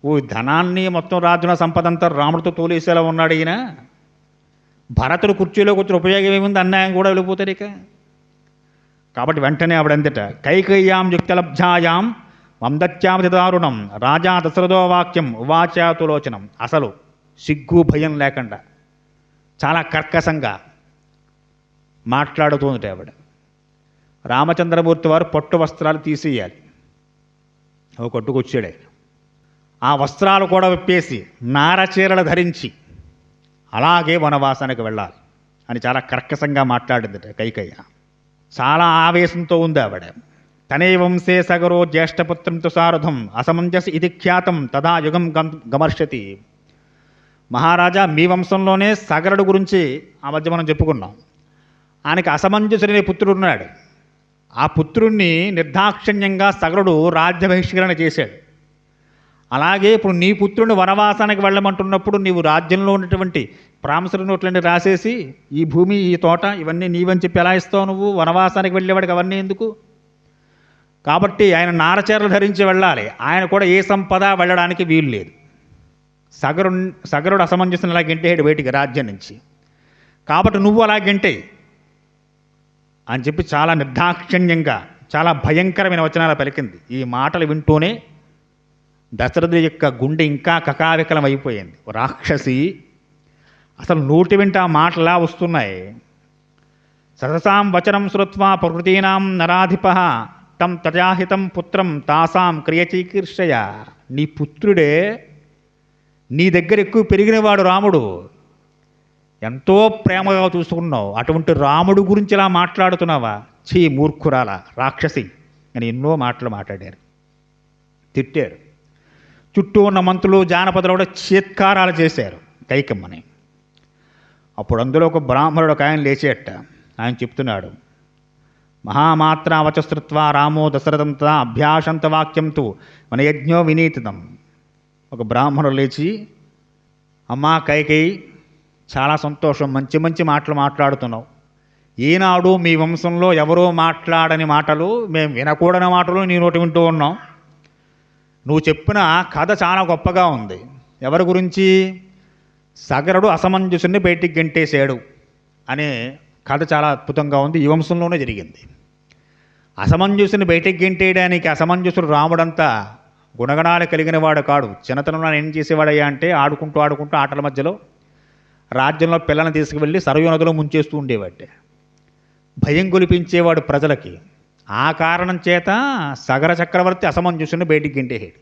ఓ ధనాన్ని మొత్తం రాజున సంపదంతా రాముడితో తోలేసేలా ఉన్నాడు ఈయన, భరతుడు కుర్చీలో కూర్చుని ఉపయోగం ఏముంది, అన్యాయం కూడా వెళ్ళిపోతాడు ఇక. కాబట్టి వెంటనే ఆవిడంతట కైకేయ్యాం యుక్తలబ్ధాయాం వందత్యామతి దారుణం రాజా దశరథో వాక్యం ఉవాచాతులోచనం. అసలు సిగ్గు భయం లేకుండా చాలా కర్కశంగా మాట్లాడుతోంది ఆవిడ. రామచంద్రమూర్తి వారు పట్టు వస్త్రాలు తీసేయాలి. ఒక కొట్టుకొచ్చాడు. ఆ వస్త్రాలు కూడా విప్పేసి నారచీరలు ధరించి అలాగే వనవాసానికి వెళ్ళాలి అని చాలా కర్కశంగా మాట్లాడింది కైకేయ. చాలా ఆవేశంతో ఉంది ఆవిడ. తనే వంశే సగరో జ్యేష్ఠపుత్రంతో సారథం అసమంజస్ ఇది ఖ్యాతం తదా యుగం గమర్షతి. మహారాజా, మీ వంశంలోనే సగరుడు గురించి ఆ మధ్య మనం చెప్పుకున్నాం. ఆయనకి అసమంజసుడనే పుత్రుడు ఉన్నాడు. ఆ పుత్రుణ్ణి నిర్దాక్షిణ్యంగా సగరుడు రాజ్య బహిష్కరణ చేశాడు. అలాగే ఇప్పుడు నీ పుత్రుని వనవాసానికి వెళ్ళమంటున్నప్పుడు నీవు రాజ్యంలో ఉన్నటువంటి ప్రామిసరీ నోట్లన్నీ రాసేసి ఈ భూమి ఈ తోట ఇవన్నీ నీవని చెప్పి ఎలా ఇస్తావు నువ్వు? వనవాసానికి వెళ్ళేవాడికి అవన్నీ ఎందుకు? కాబట్టి ఆయన నారచీరలు ధరించి వెళ్ళాలి. ఆయన కూడా ఏ సంపద వెళ్ళడానికి వీలు లేదు. సగరుడు అసమంజసం అలా గెంటేడు బయటికి రాజ్యం నుంచి. కాబట్టి నువ్వు అలా గెంటేయి అని చెప్పి చాలా నిర్దాక్షిణ్యంగా చాలా భయంకరమైన వచనాలు పలికింది. ఈ మాటలు వింటూనే దశరథుడి యొక్క గుండె ఇంకా కకావికలం అయిపోయింది. రాక్షసి అసలు నోటి వెంట ఆ మాటలా వస్తున్నాయి. సరసాం వచనం శ్రుత్వా ప్రకృతీనాం నరాధిప తం తజాహితం పుత్రం తాసాం క్రియచీకీర్షయ. నీ పుత్రుడే నీ దగ్గర ఎక్కువ పెరిగినవాడు రాముడు, ఎంతో ప్రేమగా చూసుకున్నావు. అటువంటి రాముడు గురించి ఇలా మాట్లాడుతున్నావా? చీ మూర్ఖురాల రాక్షసి అని ఎన్నో మాటలు మాట్లాడారు, తిట్టారు. చుట్టూ ఉన్న మంత్రులు జానపదులు కూడా చీత్కారాలు చేశారు కైకమ్మని. అప్పుడు అందులో ఒక బ్రాహ్మణుడు ఒక ఆయన లేచేట. ఆయన చెప్తున్నాడు, మహామాత్ర అవచస్తృత్వ రామో దశరథంత అభ్యాసంత వాక్యంతో మన యజ్ఞో వినీతితం. ఒక బ్రాహ్మణుడు లేచి, అమ్మా కైకేయి, చాలా సంతోషం, మంచి మంచి మాటలు మాట్లాడుతున్నావు. ఈనాడు మీ వంశంలో ఎవరో మాట్లాడని మాటలు, మేము వినకూడని మాటలు నీ నోటి వింటూ ఉన్నాం. నువ్వు చెప్పిన కథ చాలా గొప్పగా ఉంది. ఎవరి గురించి? సగరుడు అసమంజసుని బయటికి గెంటేశాడు అనే కథ చాలా అద్భుతంగా ఉంది. ఈ వంశంలోనే జరిగింది. అసమంజసుని బయటికి గెంటేయడానికి అసమంజసుడు రాముడంతా గుణగణాలు కలిగిన వాడు కాడు. చిన్నతనంలో ఏం చేసేవాడయ్యా అంటే ఆడుకుంటూ ఆటల మధ్యలో రాజ్యంలో పిల్లల్ని తీసుకువెళ్ళి సరయూ నదిలో ముంచేస్తూ ఉండేవాడే. భయం గొలిపించేవాడు ప్రజలకి. ఆ కారణం చేత సగర చక్రవర్తి అసమంజసుని బయటికి గెంటేసాడు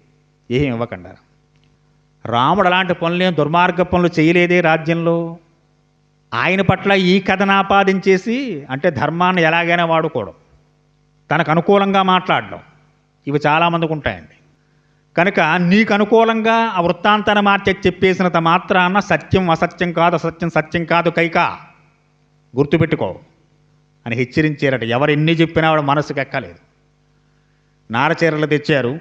ఏం ఇవ్వకుండా. రాముడు అలాంటి పనులేం దుర్మార్గ పనులు చేయలేదే రాజ్యంలో. ఆయన పట్ల ఈ కథను ఆపాదించేసి, అంటే ధర్మాన్ని ఎలాగైనా వాడుకోవడం, తనకు అనుకూలంగా మాట్లాడడం, ఇవి చాలామందికి ఉంటాయండి. కనుక నీకు అనుకూలంగా ఆ వృత్తాంతాన్ని మార్చి చెప్పేసినంత మాత్రాన సత్యం అసత్యం కాదు, అసత్యం సత్యం కాదు కైకా, గుర్తుపెట్టుకో అని హెచ్చరించారట. ఎవరు ఎన్ని చెప్పినా వాడు మనసుకు ఎక్కలేదు. నారచీరలు తెచ్చారు,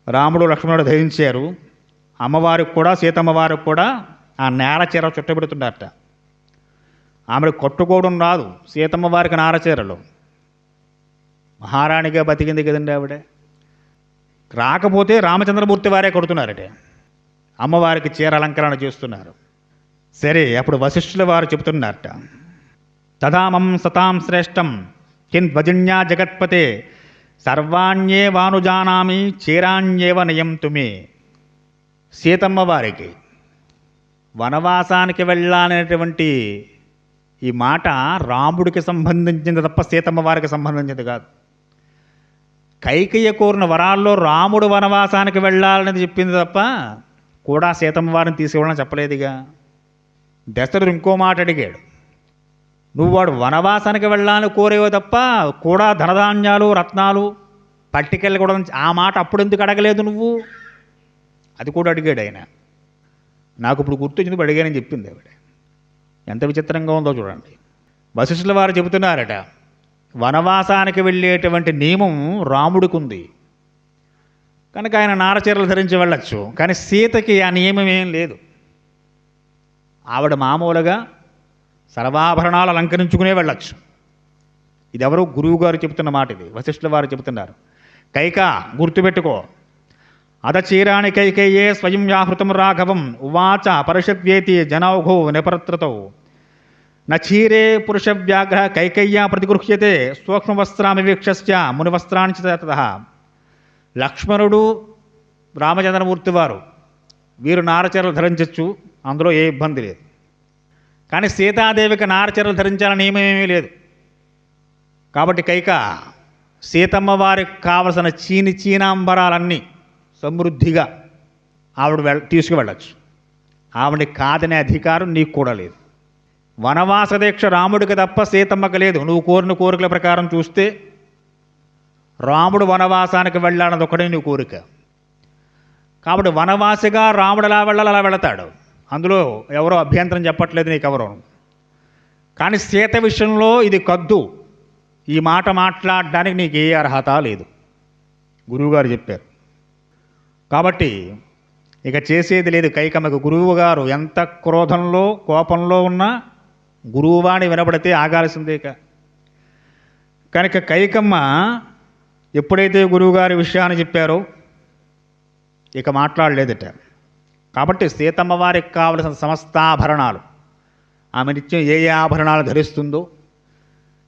రాముడు లక్ష్మణుడు ధరించారు. అమ్మవారికి కూడా సీతమ్మవారికి కూడా ఆ నేరచీర చుట్టబెడుతున్నారట. ఆమెకు కట్టుకోవడం రాదు. సీతమ్మ వారికి నారచీరలు, మహారాణిగా బతికింది కదండి ఆవిడ. రాకపోతే రామచంద్రమూర్తి వారే కడుతున్నారట. అమ్మవారికి చీర అలంకరణ చేస్తున్నారు. సరే, అప్పుడు వశిష్ఠుల వారు చెబుతున్నారట, తదామం సతాం శ్రేష్టం కిం ధ్వజిన్యా జగత్పతే సర్వాణ్యే వానుజానామి చీరాణ్యేవ నయం తుమే. సీతమ్మ వారికి వనవాసానికి వెళ్ళాలనేటువంటి ఈ మాట రాముడికి సంబంధించింది తప్ప సీతమ్మ వారికి సంబంధించింది కాదు. కైకేయ కోరిన వరాల్లో రాముడు వనవాసానికి వెళ్ళాలని చెప్పింది తప్ప కూడా సీతమ్మ వారిని తీసుకెళ్ళని చెప్పలేదుగా. దశరథుడు ఇంకో మాట అడిగాడు, నువ్వు వాడు వనవాసానికి వెళ్ళాలని కోరేవో తప్ప కూడా ధనధాన్యాలు రత్నాలు పట్టుకెళ్ళకూడదు, ఆ మాట అప్పుడు ఎందుకు అడగలేదు నువ్వు? అది కూడా అడిగాడు ఆయన. నాకు ఇప్పుడు గుర్తొచ్చింది, అడిగానని చెప్పింది ఆవిడ. ఎంత విచిత్రంగా ఉందో చూడండి. వశిష్ఠుల వారు చెబుతున్నారట, వనవాసానికి వెళ్ళేటువంటి నియమం రాముడికి ఉంది కనుక ఆయన నారచీరలు ధరించి వెళ్ళచ్చు. కానీ సీతకి ఆ నియమం ఏం లేదు. ఆవిడ మామూలుగా సర్వాభరణాలు అలంకరించుకునే వెళ్ళచ్చు. ఇది ఎవరు? గురువు గారు చెబుతున్న మాట ఇది. వశిష్ఠుల వారు చెబుతున్నారు, కైకా గుర్తుపెట్టుకో, అదచీరాణి కైకేయే స్వయం వ్యాహృతం రాఘవం ఉవాచ పరుషవ్యేతి జనౌఘో నిపరత్రతౌ నచీరే పురుష వ్యాఘ్ర కైకయ్యా ప్రతిగృహ్యతే సూక్ష్మవస్త్రామి వీక్షస్య మునివస్త్రాన్ని తతః. లక్ష్మణుడు రామచంద్రమూర్తి వారు వీరు నారచీరలు ధరించవచ్చు, అందులో ఏ ఇబ్బంది లేదు. కానీ సీతాదేవికి నారచీరలు ధరించాలని నియమమేమీ లేదు. కాబట్టి కైక సీతమ్మ వారికి కావలసిన చీనాంబరాలన్నీ సమృద్ధిగా ఆవిడ తీసుకువెళ్ళచ్చు. ఆవిడని కాదనే అధికారం నీకు కూడా లేదు. వనవాస దీక్ష రాముడికి తప్ప సీతమ్మకి లేదు. నువ్వు కోరిన కోరికల ప్రకారం చూస్తే రాముడు వనవాసానికి వెళ్ళాలన్నది ఒకటే నీ కోరిక. కాబట్టి వనవాసిగా రాముడు ఎలా వెళ్ళాలి అలా వెళతాడు. అందులో ఎవరో అభ్యంతరం చెప్పట్లేదు నీకెవరో. కానీ సీత విషయంలో ఇది కద్దు. ఈ మాట మాట్లాడడానికి నీకు ఏ అర్హత లేదు, గురువుగారు చెప్పారు. కాబట్టి ఇక చేసేది లేదు కైకమ్మకు. గురువుగారు ఎంత క్రోధంలో కోపంలో ఉన్నా గురువువాణి వినబడితే ఆగాల్సిందేక. కనుక కైకమ్మ ఎప్పుడైతే గురువుగారి విషయాన్ని చెప్పారో ఇక మాట్లాడలేదట. కాబట్టి సీతమ్మ వారికి కావలసిన సమస్త ఆభరణాలు, ఆమె నిత్యం ఏ ఏ ఆభరణాలు ధరిస్తుందో,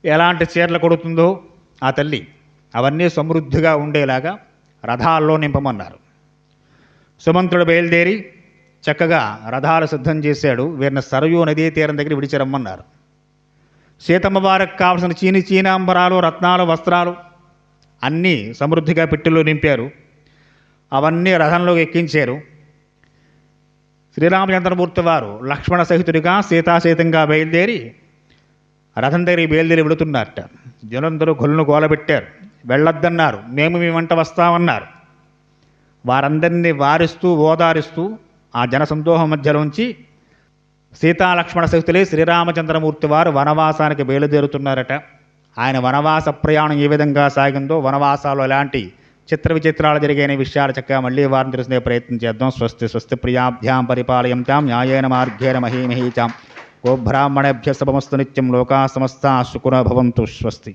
ఎలాంటి చీరలు కొడుతుందో ఆ తల్లి అవన్నీ సమృద్ధిగా ఉండేలాగా రథాల్లో నింపమన్నారు. సుమంత్రుడు బయలుదేరి చక్కగా రథాలు సిద్ధం చేశాడు. వీరిని సరయూ నదీ తీరం దగ్గర విడిచిరమ్మన్నారు. సీతమ్మ వారికి కావలసిన చీనాంబరాలు, రత్నాలు, వస్త్రాలు అన్నీ సమృద్ధిగా పెట్టెల్లో నింపారు. అవన్నీ రథంలోకి ఎక్కించారు. శ్రీరామచంద్రమూర్తి వారు లక్ష్మణ సహితుడిగా సీతాసహితంగా బయలుదేరి రథం దగ్గరికి బయలుదేరి వెళుతున్నారట. జనందరూ గొల్లును గోలబెట్టారు, వెళ్ళొద్దన్నారు, మేము మీ వెంట వస్తామన్నారు. వారందరినీ వారిస్తూ ఓదారిస్తూ ఆ జనసందోహం మధ్యలోంచి సీతాలక్ష్మణ సహితులే శ్రీరామచంద్రమూర్తి వారు వనవాసానికి బయలుదేరుతున్నారట. ఆయన వనవాస ప్రయాణం ఏ విధంగా సాగిందో, వనవాసాలు ఎలాంటి చిత్ర విచిత్రాలు జరిగిన విషయాలు చక్కగా మళ్ళీ వారిని తెలుసుకునే ప్రయత్నం చేద్దాం. స్వస్తి స్వస్తి ప్రియాభ్యాం పరిపాలయంతాం న్యాయేన మార్గేణ మహీమహీచాం. గోబ్రాహ్మణేభ్య శుభమస్తు నిత్యం. లోకా సమస్తా సుఖినో భవంతు. స్వస్తి.